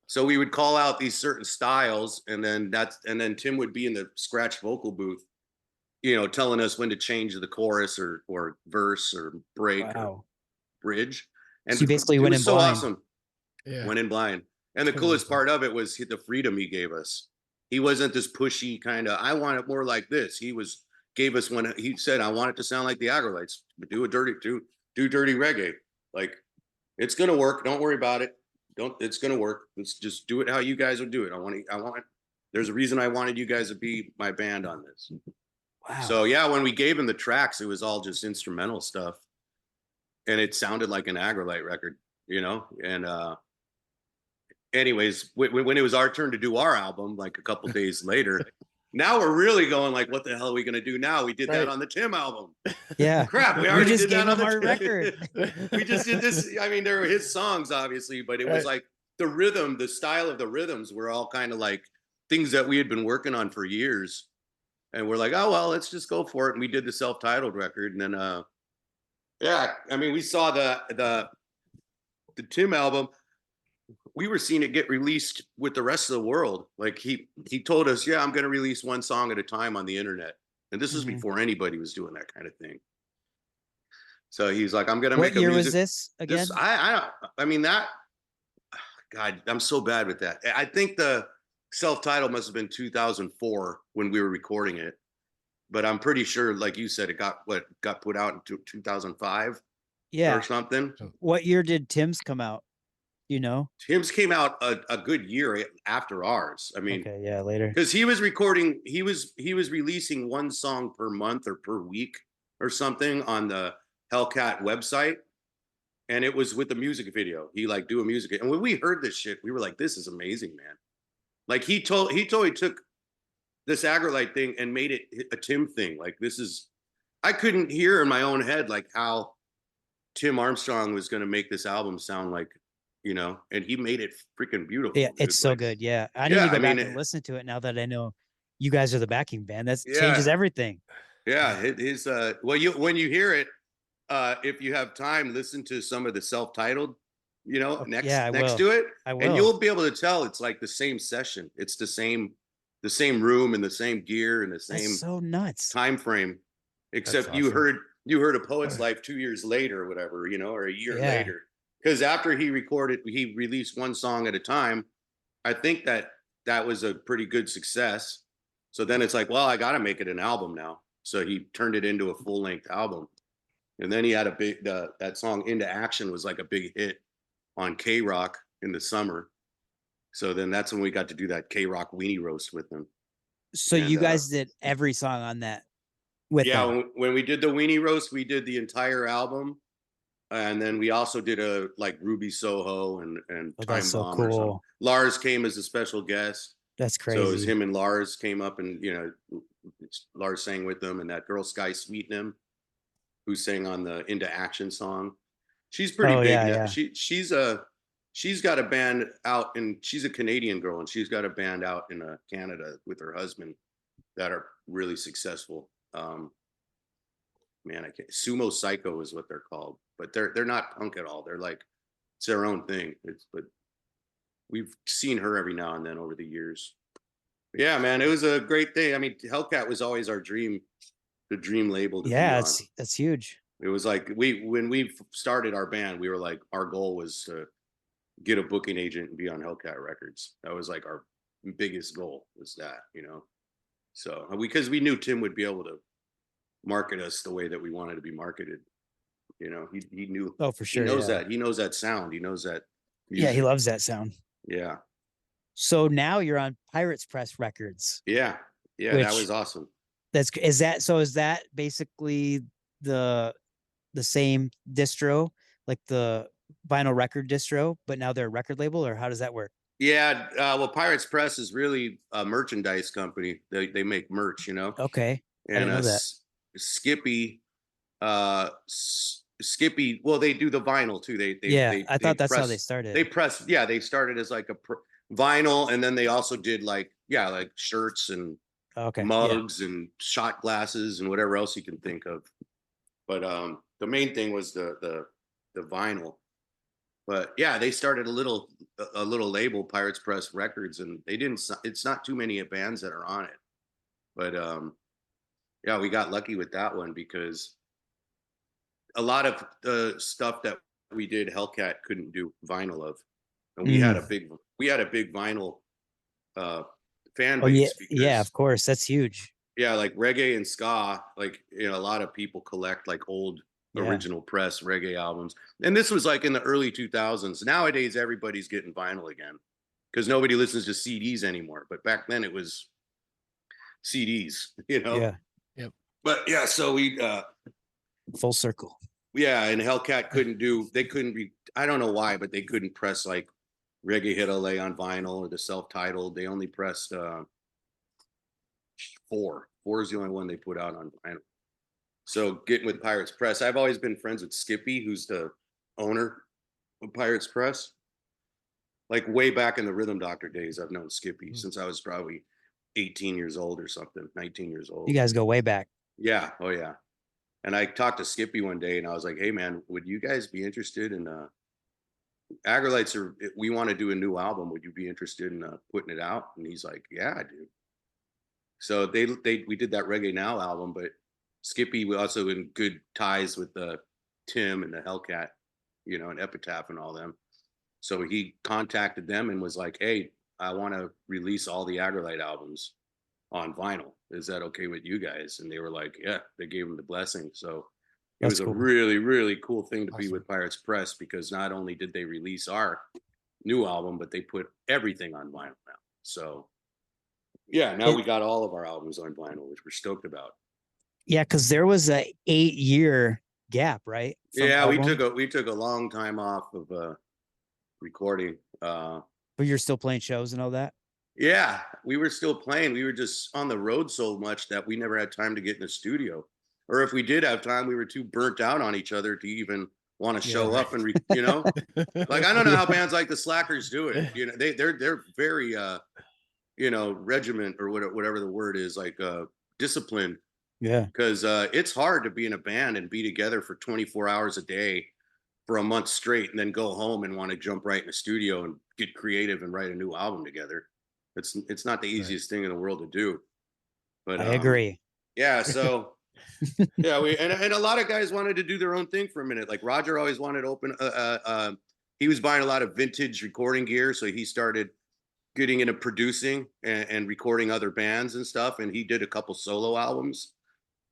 So we would call out these certain styles, and then Tim would be in the scratch vocal booth, telling us when to change the chorus or verse or break or bridge. And so you basically went in so blind. Awesome. Yeah. Went in blind. And the coolest part of it was the freedom he gave us. He wasn't this pushy kind of, I want it more like this. He gave us when he said, I want it to sound like the Aggrolites, but do dirty reggae. Like, it's going to work. Don't worry about it. It's going to work. Let's just do it how you guys would do it. I want there's a reason I wanted you guys to be my band on this. Wow. So yeah, when we gave him the tracks, it was all just instrumental stuff. And it sounded like an Aggrolite record. you know. And anyways, when it was our turn to do our album, like a couple days later, now we're really going like, what the hell are we gonna do now? We did that on the Tim album. Yeah. Crap, we already just did gave that on him the our record. We just did this. I mean, there were his songs, obviously, but it was like the rhythm, the style of the rhythms were all kind of like things that we had been working on for years. And we're like, oh well, let's just go for it. And we did the self-titled record. And then yeah, I mean, we saw the Tim album. We were seeing it get released with the rest of the world. Like he told us, yeah, I'm gonna release one song at a time on the internet. And this was before anybody was doing that kind of thing. So he's like, I'm gonna make a music. What year was this again? I mean that. God, I'm so bad with that. I think the self-titled must have been 2004 when we were recording it, but I'm pretty sure, like you said, it got put out in 2005, or something. What year did Tim's come out? You know, Tim's came out a good year after ours. I mean, okay, yeah, later, because he was recording, he was releasing one song per month or per week or something on the Hellcat website. And it was with the music video. He like do a music. And when we heard this shit, we were like, this is amazing, man. Like he totally took this Aggrolite thing and made it a Tim thing. Like this is, I couldn't hear in my own head, like how Tim Armstrong was going to make this album sound like, you know, and he made it freaking beautiful. Yeah, it's so good. Yeah. I need to go back and listen to it now that I know you guys are the backing band. That changes everything. Yeah. His, well, when you hear it, if you have time, listen to some of the self-titled, you know, next to it, and you'll be able to tell it's like the same session. It's the same room and the same gear and the same so nuts time frame, except you heard A Poet's Life 2 years later or whatever, you know, or a year later. Because after he released one song at a time. I think that was a pretty good success. So then it's like, well, I got to make it an album now. So he turned it into a full-length album. And then he had a big, that song Into Action was like a big hit on K-Rock in the summer. So then that's when we got to do that K-Rock weenie roast with him. So you guys did every song on that with them? When we did the weenie roast, we did the entire album. And then we also did a like Ruby Soho and Time Bomb or something. Lars came as a special guest. That's crazy. So it was him and Lars came up and, you know, Lars sang with them, and that girl Sky Sweetnam, who sang on the Into Action song. She's pretty big now. Yeah. She's got a band out, and she's a Canadian girl, and she's got a band out in Canada with her husband that are really successful. Man, I can't. Sumo Psycho is what they're called, but they're not punk at all. They're like, it's their own thing. But we've seen her every now and then over the years. Yeah, man, it was a great thing. I mean, Hellcat was always our dream. The dream label. That's huge. It was like when we started our band, we were like, our goal was to get a booking agent and be on Hellcat Records. That was like our biggest goal, was that, you know. So because we knew Tim would be able to market us the way that we wanted to be marketed. You know, he knew. Oh, for sure. He knows that. He knows that sound. He knows that music. Yeah, he loves that sound. Yeah. So now you're on Pirates Press Records. Yeah, that was awesome. Is that basically the same distro, like the vinyl record distro, but now they're a record label, or how does that work? Yeah, well, Pirates Press is really a merchandise company. They make merch, you know. Okay. And I didn't know that. Skippy, well, they do the vinyl too. I thought that's how they started. They started as like a vinyl, and then they also did like shirts and mugs and shot glasses and whatever else you can think of. But the main thing was the vinyl. But yeah, they started a little label, Pirates Press Records, and it's not too many bands that are on it. But yeah, we got lucky with that one because a lot of the stuff that we did, Hellcat couldn't do vinyl of, and we had a big vinyl fan base. Yeah, of course, that's huge. Yeah, like reggae and ska, like, you know, a lot of people collect like old original press reggae albums, and this was like in the early 2000s. Nowadays, everybody's getting vinyl again because nobody listens to CDs anymore. But back then, it was CDs, you know. Yeah. Yep. But yeah, so we full circle. Yeah, and Hellcat couldn't be, I don't know why, but they couldn't press like Reggae Hit LA on vinyl or the self-titled. They only pressed 4. 4 is the only one they put out on vinyl. So getting with Pirates Press, I've always been friends with Skippy, who's the owner of Pirates Press. Like way back in the Rhythm Doctor days, I've known Skippy since I was probably 18 years old or something, 19 years old. You guys go way back. Yeah. Oh, yeah. And I talked to Skippy one day and I was like, hey, man, would you guys be interested in Aggrolites? We want to do a new album. Would you be interested in putting it out? And he's like, yeah, dude. So we did that Reggae Now album, but Skippy was also in good ties with Tim and the Hellcat, and Epitaph and all them. So he contacted them and was like, hey, I want to release all the Aggrolite albums on vinyl. Is that okay with you guys? And they were like, yeah, they gave him the blessing. So it was a really, really cool thing to be with Pirates Press, because not only did they release our new album, but they put everything on vinyl now. So yeah, now we got all of our albums on vinyl, which we're stoked about. Yeah, because there was a 8-year gap, right? Yeah, we took a long time off of recording. But you're still playing shows and all that? Yeah, we were still playing. We were just on the road so much that we never had time to get in the studio. Or if we did have time, we were too burnt out on each other to even want to show up and like, I don't know how bands like the Slackers do it. They're very regiment or whatever the word is, like disciplined. Yeah. Because it's hard to be in a band and be together for 24 hours a day for a month straight and then go home and want to jump right in the studio and get creative and write a new album together. It's not the easiest thing in the world to do. But I agree. Yeah. So yeah, and a lot of guys wanted to do their own thing for a minute. Like Roger always wanted to open. He was buying a lot of vintage recording gear, so he started getting into producing and recording other bands and stuff. And he did a couple solo albums.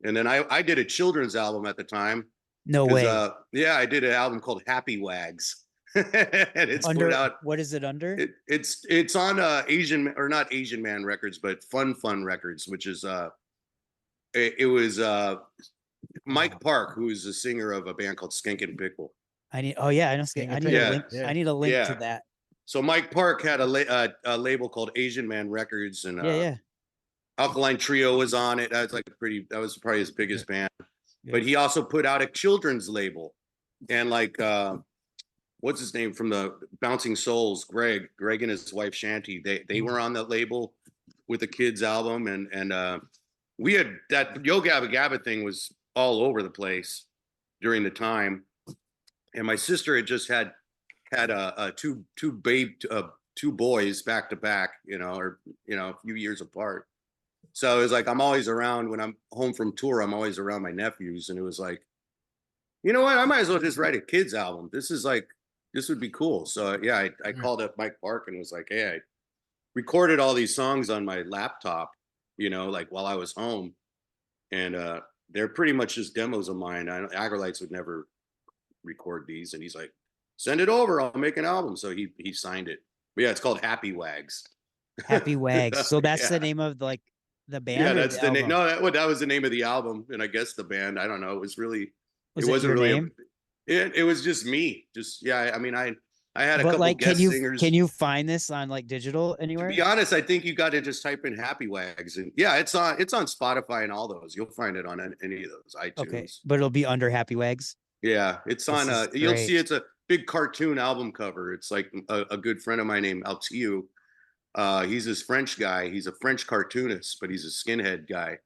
And then I did a children's album at the time. No way. Yeah, I did an album called Happy Wags. And it's under, put out. What is it under? It's on not Asian Man Records, but Fun Records, which is it was Mike Park, who is the singer of a band called Skankin' Pickle. I need a link to that. So Mike Park had a label called Asian Man Records, and Alkaline Trio was on it. That was probably his biggest band. Yeah. But he also put out a children's label, and like what's his name from the Bouncing Souls, Greg and his wife Shanti, they were on that label with the kids album, and we had that Yo Gabba Gabba thing was all over the place during the time, and my sister had just had two boys back to back, or a few years apart. So it was like, I'm always around when I'm home from tour, I'm always around my nephews. And it was like, you know what? I might as well just write a kids album. This would be cool. So yeah, I called up Mike Park and was like, hey, I recorded all these songs on my laptop, like while I was home. And they're pretty much just demos of mine. Aggrolites would never record these. And he's like, send it over. I'll make an album. So he signed it. But yeah, it's called Happy Wags. Happy Wags. So that's the name of the band. Yeah, that's the name. No, that was the name of the album, and I guess the band. I don't know. It was really. It wasn't really. Name? It was just me. Just yeah. I mean, I had a couple guest singers. Can you find this on like digital anywhere? To be honest, I think you got to just type in Happy Wags, and yeah, it's on Spotify and all those. You'll find it on any of those iTunes. Okay, but it'll be under Happy Wags. Yeah, it's on. You'll see it's a big cartoon album cover. It's like a good friend of mine named Altiu. He's this French guy. He's a French cartoonist, but he's a skinhead guy.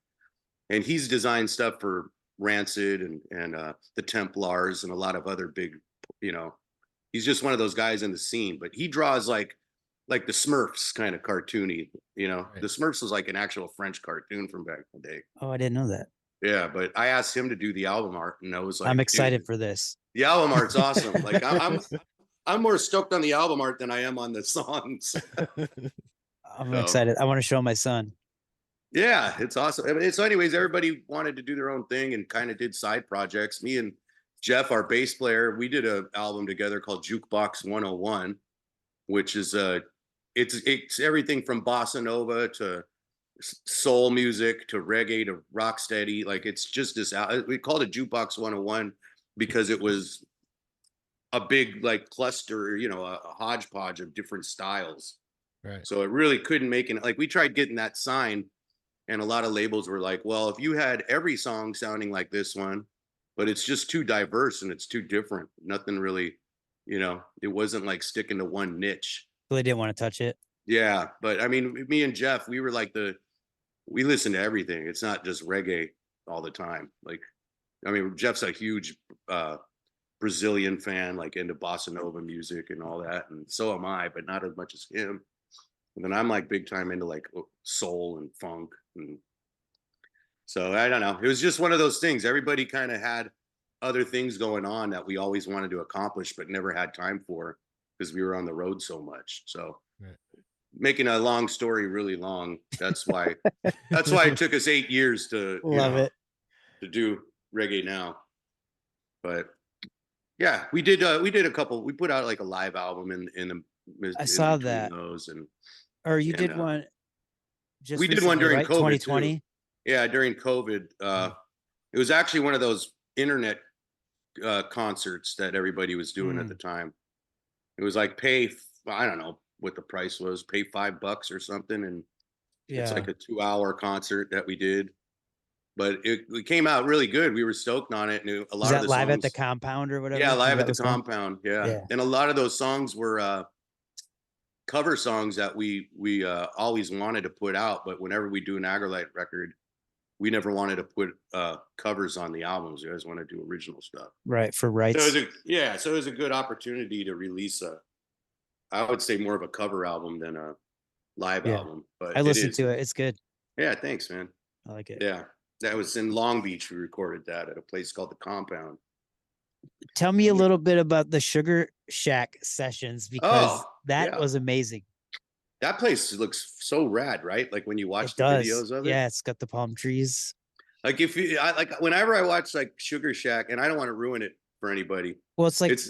And he's designed stuff for Rancid and the Templars and a lot of other big, he's just one of those guys in the scene. But he draws like the Smurfs kind of cartoony, Right. The Smurfs was like an actual French cartoon from back in the day. Oh, I didn't know that. Yeah, but I asked him to do the album art, and I was like, I'm excited for this. The album art's awesome. Like I'm more stoked on the album art than I am on the songs. I'm excited. I want to show my son. Yeah, it's awesome. So anyways, everybody wanted to do their own thing and kind of did side projects. Me and Jeff, our bass player, we did an album together called Jukebox 101, which is it's everything from bossa nova to soul music to reggae to rocksteady. Like it's just this. We called it Jukebox 101 because it was a big like cluster, a hodgepodge of different styles. Right. So it really couldn't make it. Like we tried getting that sign, and a lot of labels were like, well, if you had every song sounding like this one, but it's just too diverse and it's too different. Nothing really, it wasn't like sticking to one niche. So they didn't want to touch it. Yeah. But I mean, me and Jeff, we were like we listen to everything. It's not just reggae all the time. Like, I mean, Jeff's a huge Brazilian fan, like into bossa nova music and all that. And so am I, but not as much as him. And then I'm like big time into like soul and funk. And so I don't know. It was just one of those things. Everybody kind of had other things going on that we always wanted to accomplish, but never had time for because we were on the road so much. So making a long story really long, that's why it took us 8 years to to do reggae now. But yeah, we did a couple. We put out like a live album in I saw that. those and you did one. Just we did one during right? COVID 2020. too. Yeah, during COVID. It was actually one of those internet concerts that everybody was doing at the time. It was like I don't know what the price was, pay $5 or something, and it's like a 2-hour concert that we did. But it came out really good. We were stoked on it, and a lot of the live songs, at the compound or whatever. Yeah, live at the compound. Yeah, and a lot of those songs were cover songs that we always wanted to put out, but whenever we do an Aggrolite record, we never wanted to put covers on the albums. We always want to do original stuff, right? For rights. So it was a good opportunity to release I would say more of a cover album than a live album. But I listened to it. It's good. Yeah, thanks, man. I like it. Yeah. That was in Long Beach. We recorded that at a place called The Compound. Tell me a little bit about the Sugar Shack sessions, because that was amazing. That place looks so rad, right? Like when you watch the videos of it. Yeah, it's got the palm trees. Like whenever I watch like Sugar Shack, and I don't want to ruin it for anybody. Well, it's like it's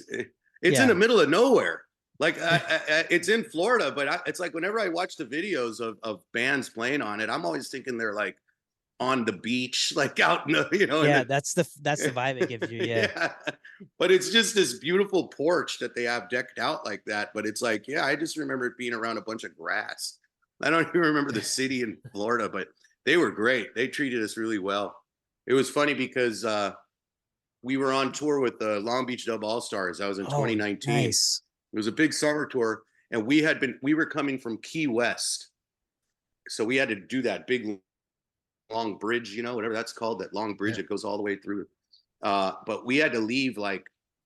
in the middle of nowhere. Like it's in Florida, but it's like whenever I watch the videos of bands playing on it, I'm always thinking they're like on the beach, like out in the, that's the vibe it gives you. Yeah. But it's just this beautiful porch that they have decked out like that. But it's like, I just remember it being around a bunch of grass. I don't even remember the city in Florida, but they were great. They treated us really well. It was funny because we were on tour with the Long Beach Dub All Stars. That was in 2019. Nice. It was a big summer tour, and we were coming from Key West, so we had to do that big long bridge, whatever that's called, that long bridge that goes all the way through. But we had to leave,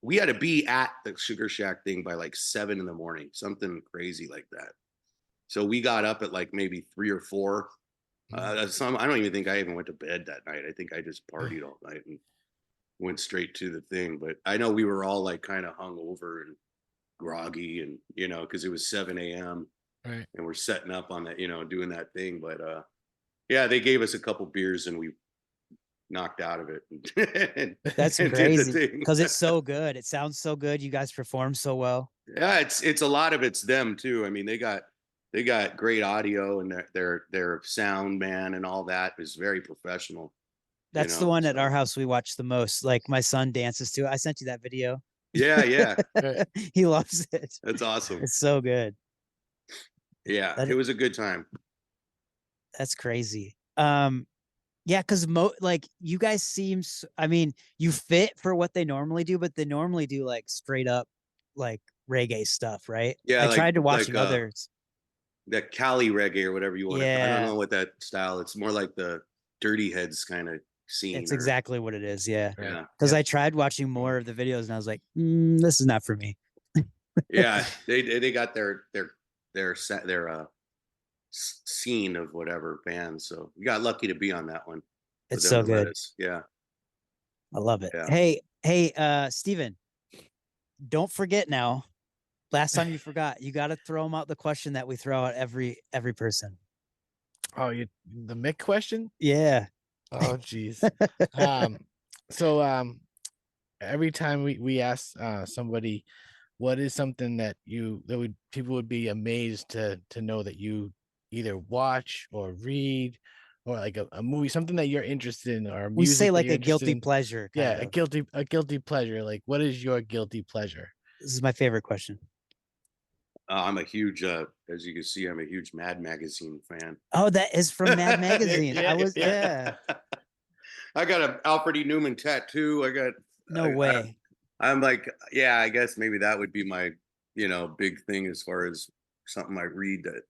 we had to be at the Sugar Shack thing by like 7 a.m, something crazy like that. So we got up at like maybe 3 or 4. I don't even think I even went to bed that night. I think I just partied all night and went straight to the thing. But I know we were all like kind of hungover and groggy, and because it was 7 a.m. right, and we're setting up on that, doing that thing. But they gave us a couple beers and we knocked out of it. That's crazy because it's so good. It sounds so good. You guys perform so well. Yeah, it's a lot of it's them too. I mean, they got great audio, and their sound man and all that is very professional. That's the one at our house we watch the most. Like my son dances to it. I sent you that video. Yeah. He loves it. That's awesome. It's so good. Yeah, it was a good time. That's crazy. Because like you guys seem, I mean, you fit for what they normally do, but they normally do like straight up like reggae stuff, right? Yeah, I tried to watch others. That Cali reggae or whatever you want. I don't know what that style. It's more like the Dirty Heads kind of scene. It's exactly what it is. Yeah. Because I tried watching more of the videos and I was like, this is not for me. Yeah, they got their scene of whatever band. So you got lucky to be on that one. It's so good. Yeah, I love it. Yeah. Hey, Stephen, don't forget now. Last time you forgot, you got to throw them out the question that we throw out every person. Oh, the Mick question? Yeah. Oh, geez. So every time we ask somebody, what is something that people would be amazed to know that you either watch or read or like a movie, something that you're interested in, or We music say that like you're a guilty interested in. pleasure. Yeah, Kind a of. guilty pleasure. Like, what is your guilty pleasure? This is my favorite question. I'm a huge, as you can see, I'm a huge Mad Magazine fan. Oh, that is from Mad Magazine. Yeah, I was, yeah. yeah. I got a Alfred E. Newman tattoo. No way. I'm like, yeah, I guess maybe that would be my, big thing as far as something I read. That You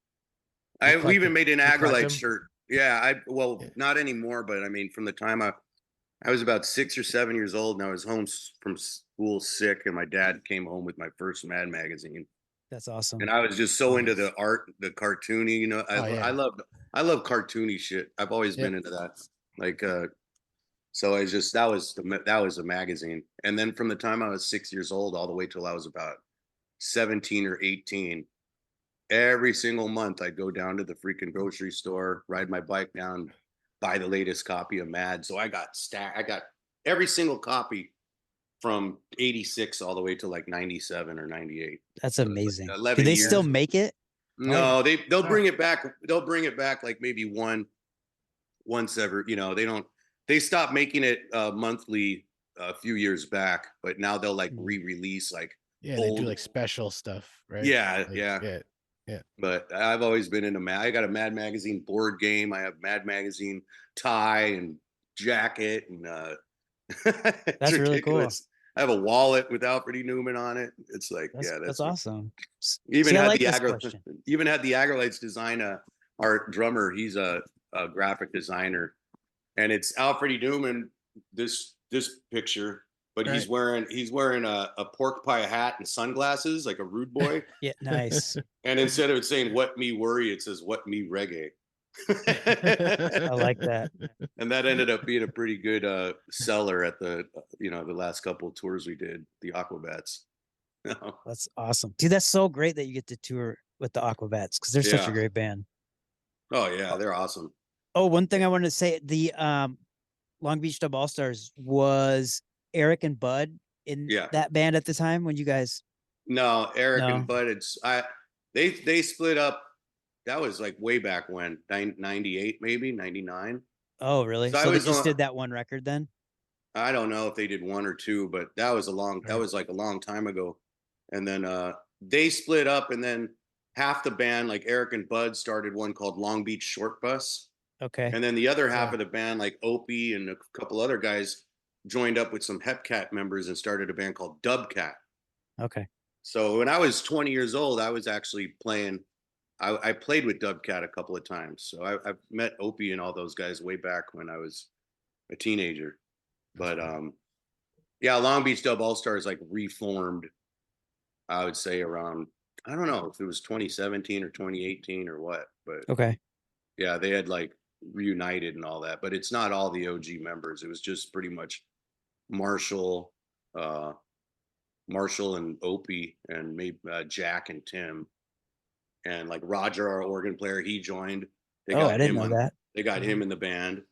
I've collect even them? made an You collect Aggrolite them? shirt. Yeah, Yeah. not anymore, but I mean, from the time I was about 6 or 7 years old, and I was home from school sick, and my dad came home with my first Mad Magazine, That's awesome. and I was just so into Nice. the art, the cartoony. Oh, yeah. I love cartoony shit. I've always Yeah. been into that. Like, so I just that was a magazine, and then from the time I was 6 years old all the way till I was about 17 or 18, every single month I'd go down to the freaking grocery store, ride my bike down, buy the latest copy of Mad. So I got every single copy from 86 all the way to like 97 or 98. That's So it's like amazing. Do 11 they years. still make it? No, they'll Oh. bring it back. They'll bring it back like maybe once ever, they stopped making it monthly a few years back, but now they'll like re-release like Yeah, they do old. like special stuff, right? Yeah, Like, yeah. yeah. But I've always been into Mad. I got a Mad Magazine board game. I have Mad Magazine tie and jacket, and it's That's really cool. ridiculous. I have a wallet with Alfred E. Newman on it. It's like, That's awesome. Even See, I had like the this question. even had the Aggrolites design our drummer. He's a graphic designer, and it's Alfred E. Newman. This picture, but he's wearing a pork pie hat and sunglasses like a rude boy. Yeah, nice. And instead of it saying "What me worry," it says "What me reggae." I like that. And that ended up being a pretty good seller at the the last couple of tours we did, the Aquabats. That's awesome, dude. That's so great that you get to tour with the Aquabats because they're such a Yeah. great band. Oh yeah, they're awesome. Oh, one thing I wanted to say: the Long Beach Dub All Stars was Eric and Bud in Yeah. that band at the time when you guys. No, Eric No. and Bud. They split up. That was like way back when, 98 maybe 99. Oh, really? So I So they was just on- did that one record then? I don't know if they did one or two, but that was like a long time ago. And then they split up, and then half the band, like Eric and Bud, started one called Long Beach Short Bus. Okay. And then the other half of the band, like Opie and a couple other guys, joined up with some Hepcat members and started a band called Dubcat. Okay. So when I was 20 years old, I was actually playing. I played with Dubcat a couple of times. So I've met Opie and all those guys way back when I was a teenager. But yeah, Long Beach Dub All Stars like reformed, I would say around, I don't know if it was 2017 or 2018 or what, but Okay. yeah, they had like reunited and all that. But it's not all the OG members. It was just pretty much Marshall, Marshall and Opie, and maybe Jack and Tim, and like Roger, our organ player, he joined. They I didn't know that. They got him in the band.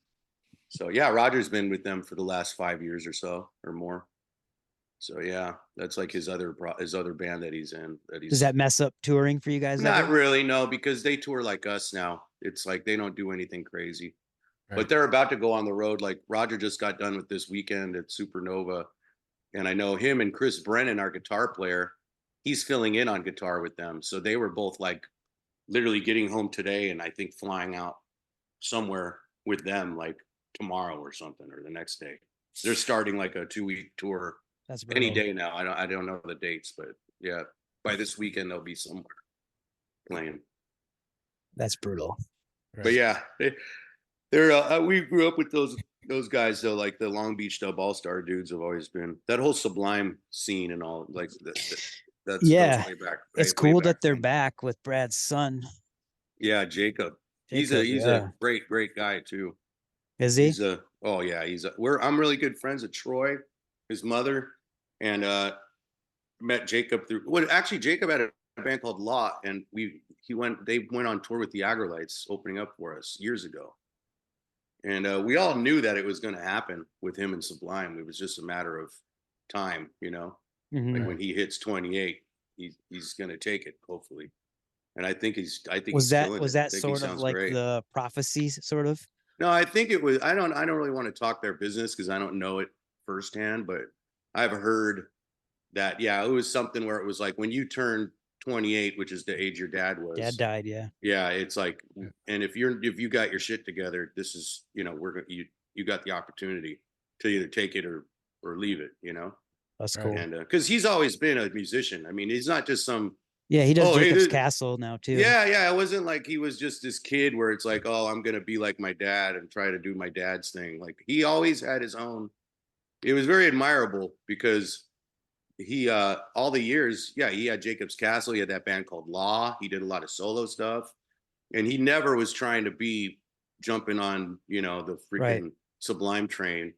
So yeah, Roger's been with them for the last 5 years or so or more. So yeah, that's like his other band that he's in. Does that mess up touring for you guys? Not ever? really, no, because they tour like us now. It's like they don't do anything crazy. Right. But they're about to go on the road. Like Roger just got done with this weekend at Supernova. And I know him and Chris Brennan, our guitar player, he's filling in on guitar with them. So they were both like literally getting home today and I think flying out somewhere with them like tomorrow or something, or the next day. They're starting like a 2-week tour That's any brutal. day now. I don't know the dates, but yeah, by this weekend they'll be somewhere playing. That's brutal. But yeah, they're we grew up with those guys though, like the Long Beach Dub All Star dudes have always been that whole Sublime scene and all, like that's Yeah. way back. It's way cool back that they're then. back with Brad's son. Yeah, Jacob. He's yeah. a great guy too. Is he? I'm really good friends with Troy, his mother, and met Jacob through. Well, actually, Jacob had a band called Law, and they went on tour with the Aggrolites, opening up for us years ago. And we all knew that it was going to happen with him and Sublime. It was just a matter of time, Mhm. Like when he hits 28, he's going to take it, hopefully. And I think Was he's that feeling was it. I that think he sort of sounds like great. the prophecies, sort of? No, I think it was. I don't really want to talk their business because I don't know it firsthand, but I've heard that. Yeah, it was something where it was like when you turn 28, which is the age your dad was. Dad died. Yeah. Yeah, it's like, and if you got your shit together, this is, you got the opportunity to either take it or leave it. That's cool. And because he's always been a musician. I mean, he's not just some. Yeah, he does Jacob's Castle now too. Yeah. It wasn't like he was just this kid where it's like, oh, I'm gonna be like my dad and try to do my dad's thing. Like he always had his own. It was very admirable because he all the years, he had Jacob's Castle. He had that band called Law. He did a lot of solo stuff, and he never was trying to be jumping on the freaking Sublime train.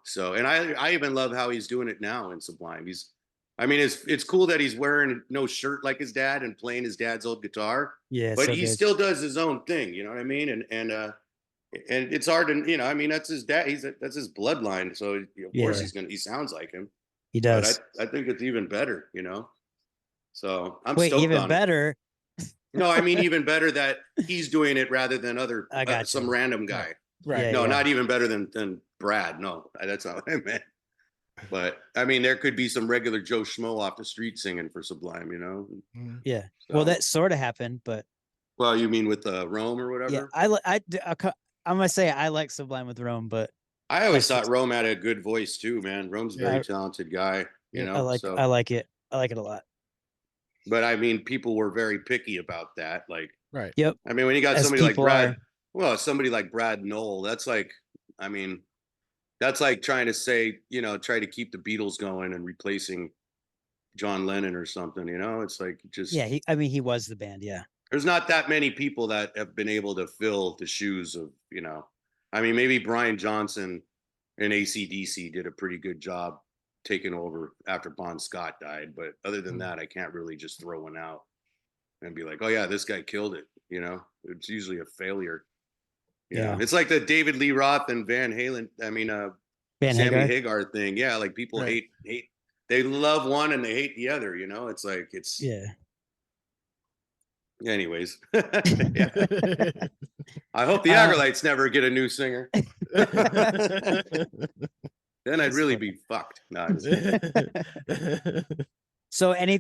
So, and I even love how he's doing it now in Sublime. It's cool that he's wearing no shirt like his dad and playing his dad's old guitar. Yeah, but he still does his own thing. You know what I mean? And it's hard to, that's his dad. That's his bloodline. So of course he sounds like him. He does. But I think it's even better. So I'm Wait, stoked even on better. No, I mean even better that he's doing it rather than some random guy. Right. No, not even better than Brad. No, that's not what I meant. But I mean, there could be some regular Joe Schmo off the street singing for Sublime, Yeah. So, well, that sort of happened, but. Well, you mean with Rome or whatever? Yeah, I'm gonna say I like Sublime with Rome, but I always thought Rome had a good voice too, man. Rome's a very talented guy, I like it. I like it a lot. But I mean, people were very picky about that. Like, right. Yep. I mean, when you got somebody like Brad, somebody like Brad Knoll, that's like, I mean, that's like trying to say, try to keep the Beatles going and replacing John Lennon or something, it's like just. Yeah. He was the band. Yeah. There's not that many people that have been able to fill the shoes of, I mean, maybe Brian Johnson and AC/DC did a pretty good job taking over after Bon Scott died. But other than that, I can't really just throw one out and be like, oh yeah, this guy killed it. It's usually a failure. Yeah. It's like the David Lee Roth and Van Halen. I mean, Sammy Hagar thing. Yeah. Like people hate, they love one and they hate the other, it's like, anyways. I hope the Aggrolites never get a new singer. Then I'd really be fucked. No, So any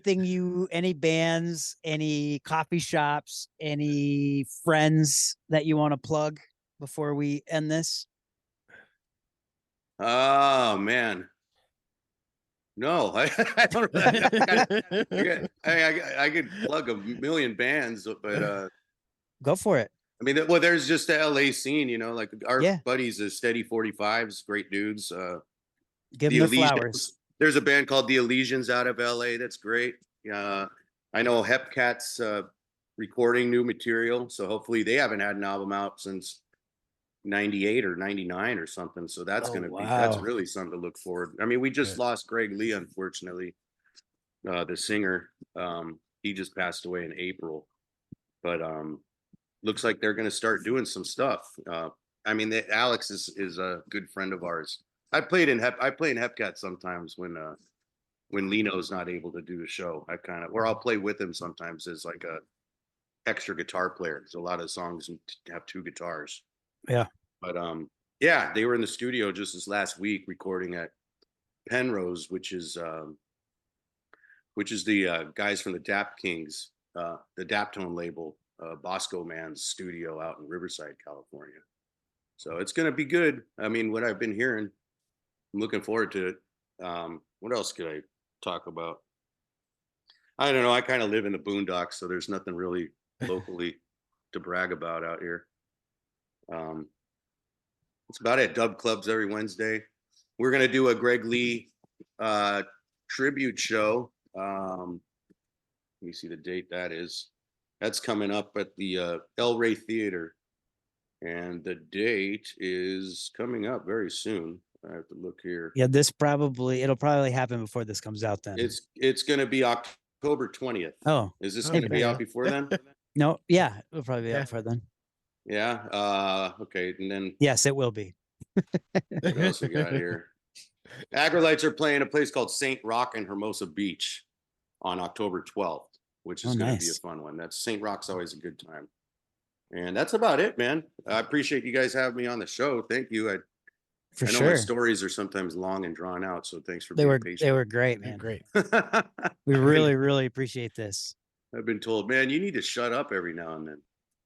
bands, any coffee shops, any friends that you want to plug before we end this? Oh man. No, I don't. I could plug a million bands, but go for it. I mean, there's just the LA scene, like our buddies, the Steady 45s, great dudes. Give them the flowers. There's a band called the Elysians out of LA. That's great. I know Hepcat's recording new material, so hopefully they haven't had an album out since 98 or 99 or something. So that's that's really something to look forward. I mean, we just lost Greg Lee, unfortunately, the singer. He just passed away in April, but looks like they're going to start doing some stuff. I mean, Alex is a good friend of ours. I play in Hepcat sometimes when Lino's not able to do the show. Or I'll play with him sometimes as like a extra guitar player. There's a lot of songs have two guitars. Yeah. But they were in the studio just this last week recording at Penrose, which is the guys from the Dap Kings, the Daptone label, Bosco Man's studio out in Riverside, California. So it's gonna be good. I mean, what I've been hearing, I'm looking forward to it. What else could I talk about? I don't know. I kind of live in the boondocks, so there's nothing really locally to brag about out here. It's about it. Dub clubs every Wednesday. We're gonna do a Greg Lee tribute show. Let me see the date that is. That's coming up at the El Rey Theater, and the date is coming up very soon. I have to look here. Yeah, it'll probably happen before this comes out. Then it's gonna be October 20th. Oh, is this gonna be out before then? No, yeah, it'll probably be out before then. Yeah. Okay. And then yes, it will be. What else we got here? Aggrolites are playing a place called St. Rock in Hermosa Beach on October 12th, which is going to be a fun one. St. Rock's always a good time. And that's about it, man. I appreciate you guys having me on the show. Thank you. I know my sure. stories are sometimes long and drawn out, so thanks for They being were patient. great, They're man. great. We really appreciate this. I've been told, man, you need to shut up every now and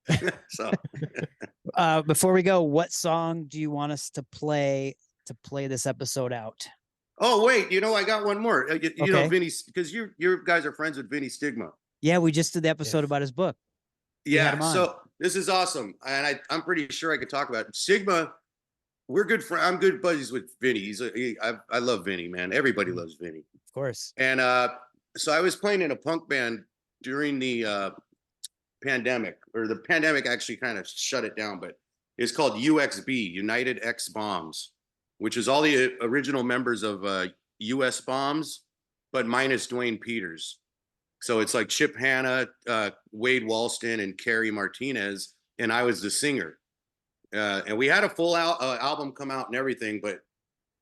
then. So Before we go, what song do you want us to play this episode out? oh wait, I got one more. You know, Okay. Vinny, because you guys are friends with Vinny Stigma. Yeah, we just did the episode Yes. about his book. We had Yeah, him on. so this is awesome, and I'm pretty sure I could talk about it. Sigma. We're good friends. I'm good buddies with Vinny. I love Vinny, man. Everybody loves Vinny. Of course. And so I was playing in a punk band during the pandemic, or the pandemic actually kind of shut it down, but it's called UXB, United X Bombs, which is all the original members of US Bombs, but minus Dwayne Peters. So it's like Chip Hanna, Wade Walston, and Kerry Martinez, and I was the singer. And we had a full album come out and everything, but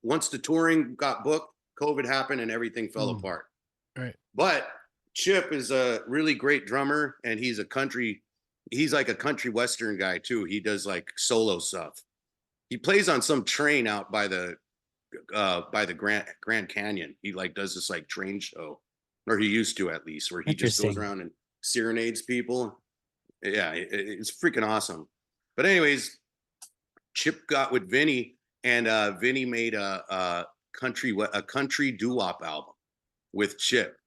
once the touring got booked, COVID happened and everything fell apart. Right. But Chip is a really great drummer, and he's like a country western guy too. He does like solo stuff. He plays on some train out by the Grand Canyon. He like does this like train show, or he used to, at least, where he just goes around and serenades people. Yeah, it's freaking awesome. But anyways, Chip got with Vinny, and Vinny made a country doo-wop album with Chip.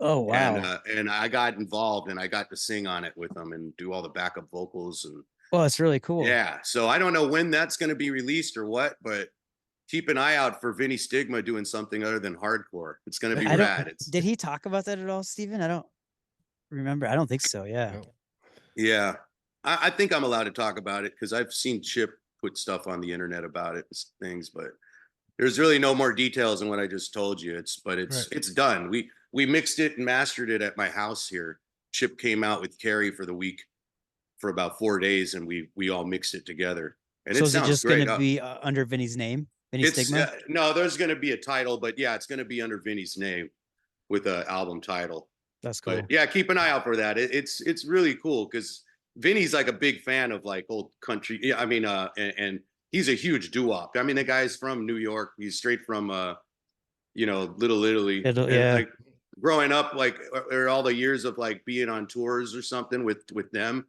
Oh wow. And I got involved, and I got to sing on it with him and do all the backup vocals. And well, it's really cool. yeah, so I don't know when that's going to be released or what, but keep an eye out for Vinny Stigma doing something other than hardcore. It's going to be rad. Did he talk about that at all, Stephen? I don't remember. I don't think so. Yeah. No. Yeah, I think I'm allowed to talk about it because I've seen Chip put stuff on the internet about it and things, but there's really no more details than what I just told you. It's done. We mixed it and mastered it at my house here. Chip came out with Carrie for the week for about 4 days, and we all mixed it together. And So it is it sounds just great. going to be under Vinny's name? Vinny Stigma? No, there's going to be a title, but yeah, it's going to be under Vinny's name with an album title. That's cool. But yeah, keep an eye out for that. It's really cool because Vinny's like a big fan of like old country. Yeah, I mean, and he's a huge doo-wop. I mean, the guy's from New York. He's straight from Little Italy. Yeah. Like growing up, like or all the years of like being on tours or something with them.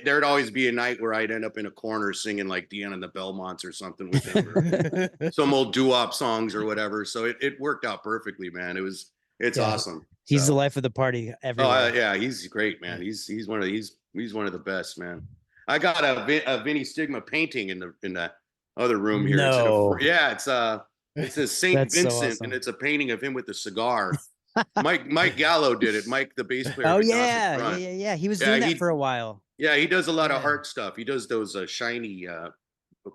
There'd always be a night where I'd end up in a corner singing like Deanna and the Belmonts or something with him, or some old doo-wop songs or whatever. So it worked out perfectly, man. It's awesome. He's the life of the party everywhere. Oh yeah, he's great, man. He's one of the best, man. I got a Vinny Stigma painting in the other room here. No. It says Saint That's so Vincent, awesome. and it's a painting of him with a cigar. Mike Gallo did it. Mike, the bass player. Oh of Agnostic yeah. Front. He was doing that for a while. Yeah, he does a lot of Yeah. art stuff. He does those shiny.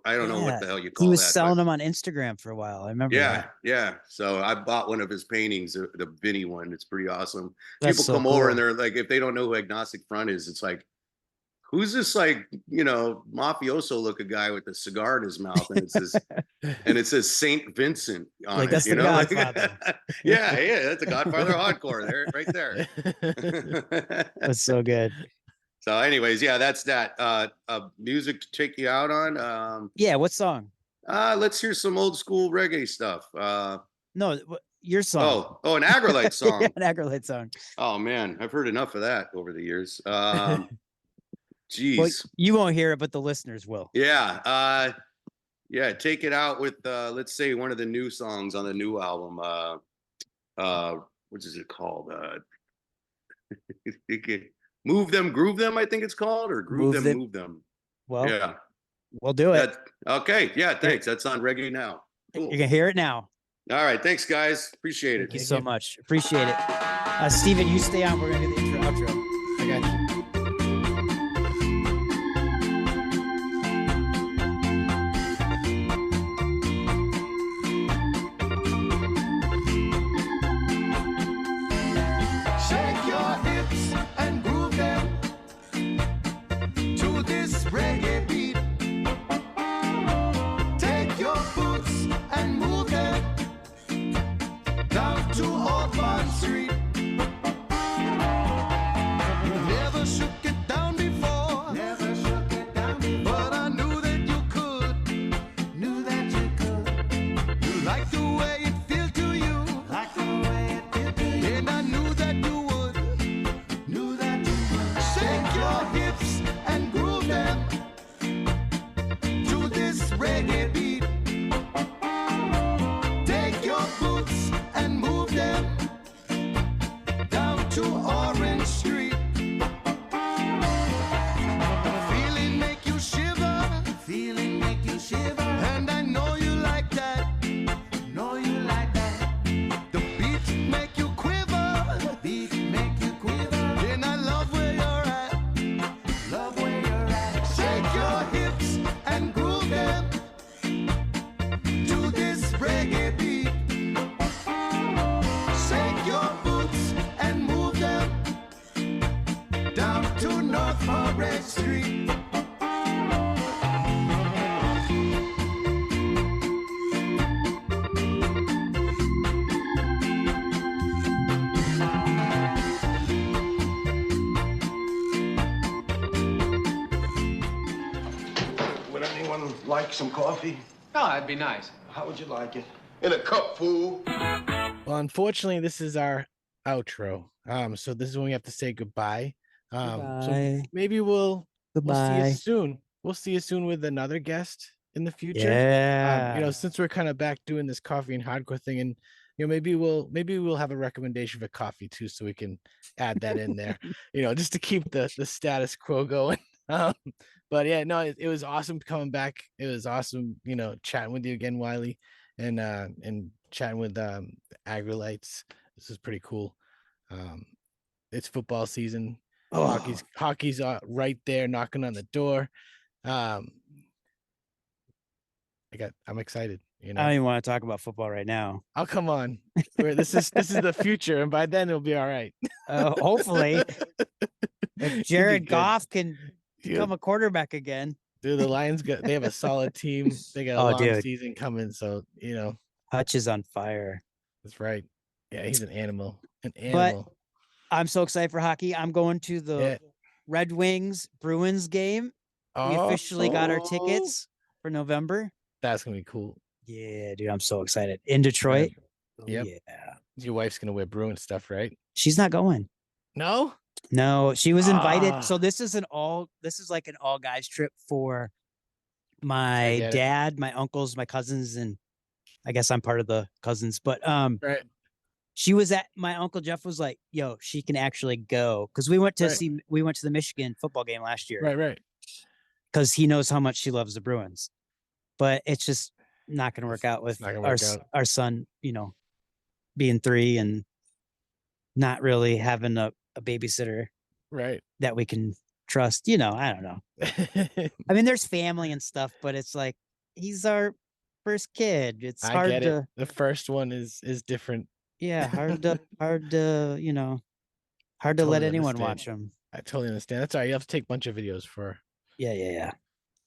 I don't know what the hell you call He was that. selling them on Instagram for a while. I remember. Yeah, yeah. So I bought one of his paintings, the Vinny one. It's pretty awesome. That's People so come over cool. and they're like, if they don't know who Agnostic Front is, it's like, who's this like, mafioso looking guy with a cigar in his mouth? And it says Saint Vincent on Like, it. that's the Godfather. yeah, that's the Godfather hardcore there, right there. That's so good. So, anyways, yeah, that's that. Music to take you out on. Yeah. What song? Let's hear some old school reggae stuff. No, your song. An Aggrolite song. Yeah, an Aggrolite song. Oh man, I've heard enough of that over the years. Geez. Well, you won't hear it, but the listeners will. Yeah. Take it out with let's say one of the new songs on the new album. What is it called? Move Them, Groove Them, I think it's called, or Groove Them, Move Them. Well, Yeah. we'll do it. Okay. Yeah, thanks. That's on Reggae Now. Cool. You can hear it now. All right. Thanks, guys. Appreciate it. Thank you so much. Appreciate it. Stephen, you stay on. We're going to do the intro, outro. I got you. Shake your hips and groove them to this reggae beat. Take your boots and move them down to Old Bond Street. You never should to Orange Street. Feeling make you shiver. Feeling make you shiver. And I know you like that. Know you like that. The beat make you quiver. The beat make you quiver. And I love where you're at. Love where you're at. Shake your hips and groove them to this reggae beat. Shake your boots and move them down to North Forest Street. Would anyone like some coffee? Oh, that'd be nice. How would you like it? In a cup, fool. Well, unfortunately, this is our outro. So this is when we have to say goodbye. So Goodbye. maybe we'll see Goodbye. you soon. We'll see you soon with another guest in the future. Yeah. Since we're kind of back doing this coffee and hardcore thing, and maybe we'll have a recommendation for coffee too, so we can add that in there. Just to keep the status quo going. But yeah, no, it was awesome coming back. It was awesome, chatting with you again, Wiley, and chatting with Aggrolites. This is pretty cool. It's football season. Hockey's right there knocking on the door. I'm excited. I don't even want to talk about football right now. Oh, come on. This is the future, and by then it'll be all right. Hopefully, if Jared good. Goff can Dude. become a quarterback again. Dude, the Lions they have a solid team. They got a long season coming, so Hutch is on fire. that's right. Yeah, he's an animal. But I'm so excited for hockey. I'm going to the Red Wings Bruins game. We officially got our tickets for November. That's gonna be cool. Yeah, dude, I'm so excited. In Detroit. Yep. Yeah. Your wife's gonna wear Bruin stuff, right? She's not going. No, she was invited. So this is like an all guys trip for my dad, my uncles, my cousins, and I guess I'm part of the cousins. But right. She was my Uncle Jeff was like, yo, she can actually go. Because we went to the Michigan football game last year. Right. Because he knows how much she loves the Bruins. But it's just not going to work out with our son, being 3 and not really having a babysitter right that we can trust. I don't know. I mean, there's family and stuff, but it's like he's our first kid. It's hard to. The first one is different. Yeah, hard to let anyone watch them. I totally understand. That's all right. You have to take a bunch of videos for. Yeah.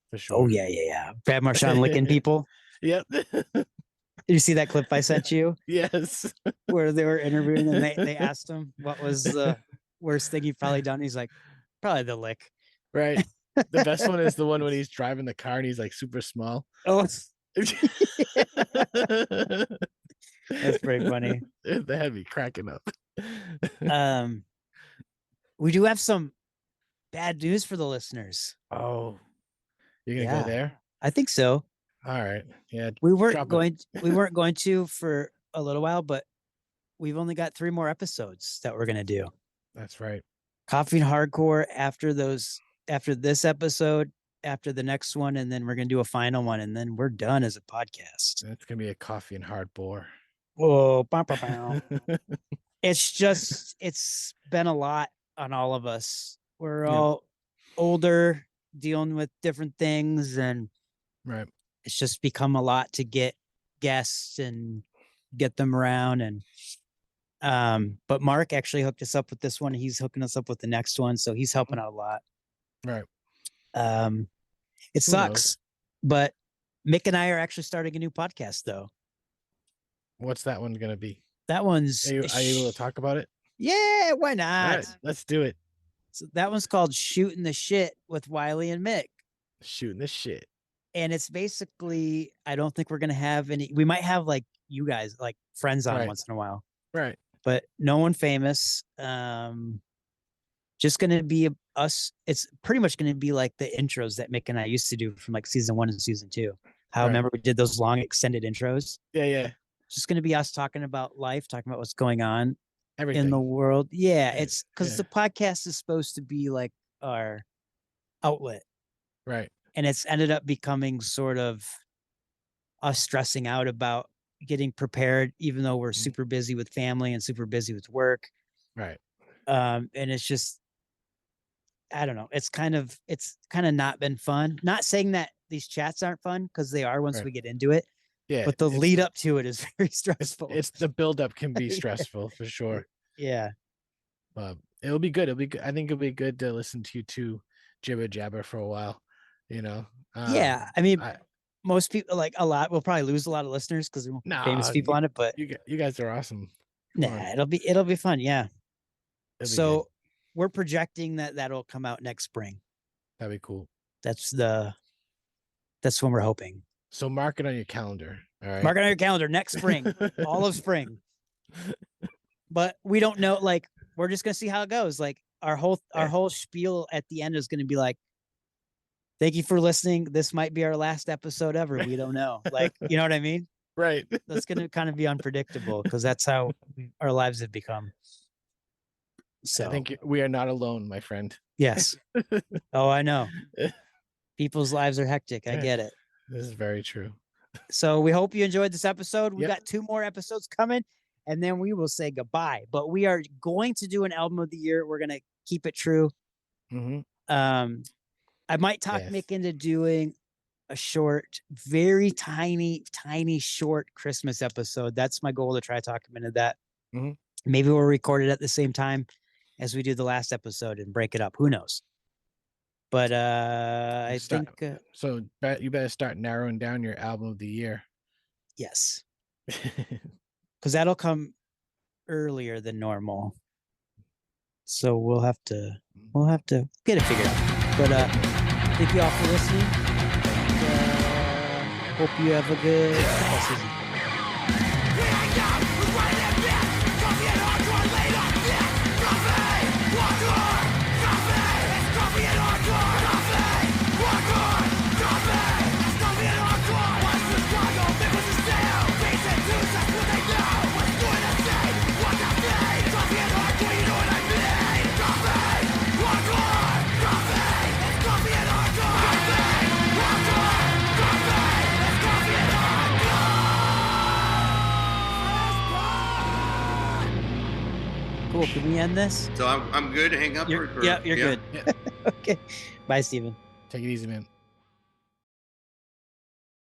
For sure. Oh yeah. Brad Marchand licking people. Yep. Did you see that clip I sent you? Yes. Where they were interviewing and they asked him what was the worst thing he probably done. He's like, probably the lick. Right. The best one is the one when he's driving the car and he's like super small. Oh, that's pretty funny. They had me cracking up. We do have some bad news for the listeners. Oh, you're gonna go there? I think so. All right. Yeah. We weren't going to for a little while, but we've only got 3 more episodes that we're gonna do. That's right. Coffee and Hardcore after this episode, after the next one, and then we're gonna do a final one, and then we're done as a podcast. It's gonna be a coffee and hardcore. Oh, it's been a lot on all of us. We're all older, dealing with different things, and right. It's just become a lot to get guests and get them around. And but Mark actually hooked us up with this one. He's hooking us up with the next one, so he's helping out a lot. Right. It sucks, but Mick and I are actually starting a new podcast, though. What's that one gonna be? That one's. Are you able to talk about it? Yeah, why not? Right, let's do it. So that one's called Shooting the Shit with Wiley and Mick. Shooting the shit. And it's basically, I don't think we're gonna have any. We might have like you guys, like friends on once in a while, right? But no one famous. Just gonna be us. It's pretty much gonna be like the intros that Mick and I used to do from like season 1 and season 2. How remember we did those long extended intros? Yeah. It's just gonna be us talking about life, talking about what's going on, everything in the world. Yeah, Yeah, it's because yeah. the podcast is supposed to be like our outlet, Right. and it's ended up becoming sort of us stressing out about getting prepared, even though we're super busy with family and super busy with work. Right. And it's just, I don't know. It's kind of not been fun. Not saying that these chats aren't fun, because they are once Right. we get into it. Yeah. But the it's lead up to it is very stressful. It's the buildup can be stressful for sure. Yeah. It'll be good. It'll be good. I think it'll be good to listen to you two jibber jabber for a while. You know. Yeah. I mean, I, most people, like a lot, we'll probably lose a lot of listeners because famous people on it. But you guys are awesome. Come on. it'll be fun. Yeah. It'll be So good. we're projecting that'll come out next spring. That'd be cool. That's when we're hoping. So mark it on your calendar. All right. Mark it on your calendar next spring, all of spring. But we don't know. Like, we're just gonna see how it goes. Like our whole spiel at the end is gonna be like, "Thank you for listening. This might be our last episode ever. We don't know." Like, you know what I mean? Right. That's gonna kind of be unpredictable because that's how our lives have become. So I think we are not alone, my friend. yes. Oh, I know. People's lives are hectic. I get it. This is very true. So we hope you enjoyed this episode. We got 2 more episodes coming, and then we will say goodbye. But we are going to do an album of the year. We're gonna keep it true. Mm-hmm. I might talk Mick into doing a short, very tiny short Christmas episode. That's my goal, to try to talk him into that. Mm-hmm. Maybe we'll record it at the same time as we do the last episode and break it up. Who knows? But I think so. You better start narrowing down your album of the year. Yes, because that'll come earlier than normal. So we'll have to get it figured out. But thank you all for listening. And, hope you have a good football season. Cool. Can we end this? So I'm good. Hang up. You're good. Yeah. Okay. Bye, Stephen. Take it easy, man.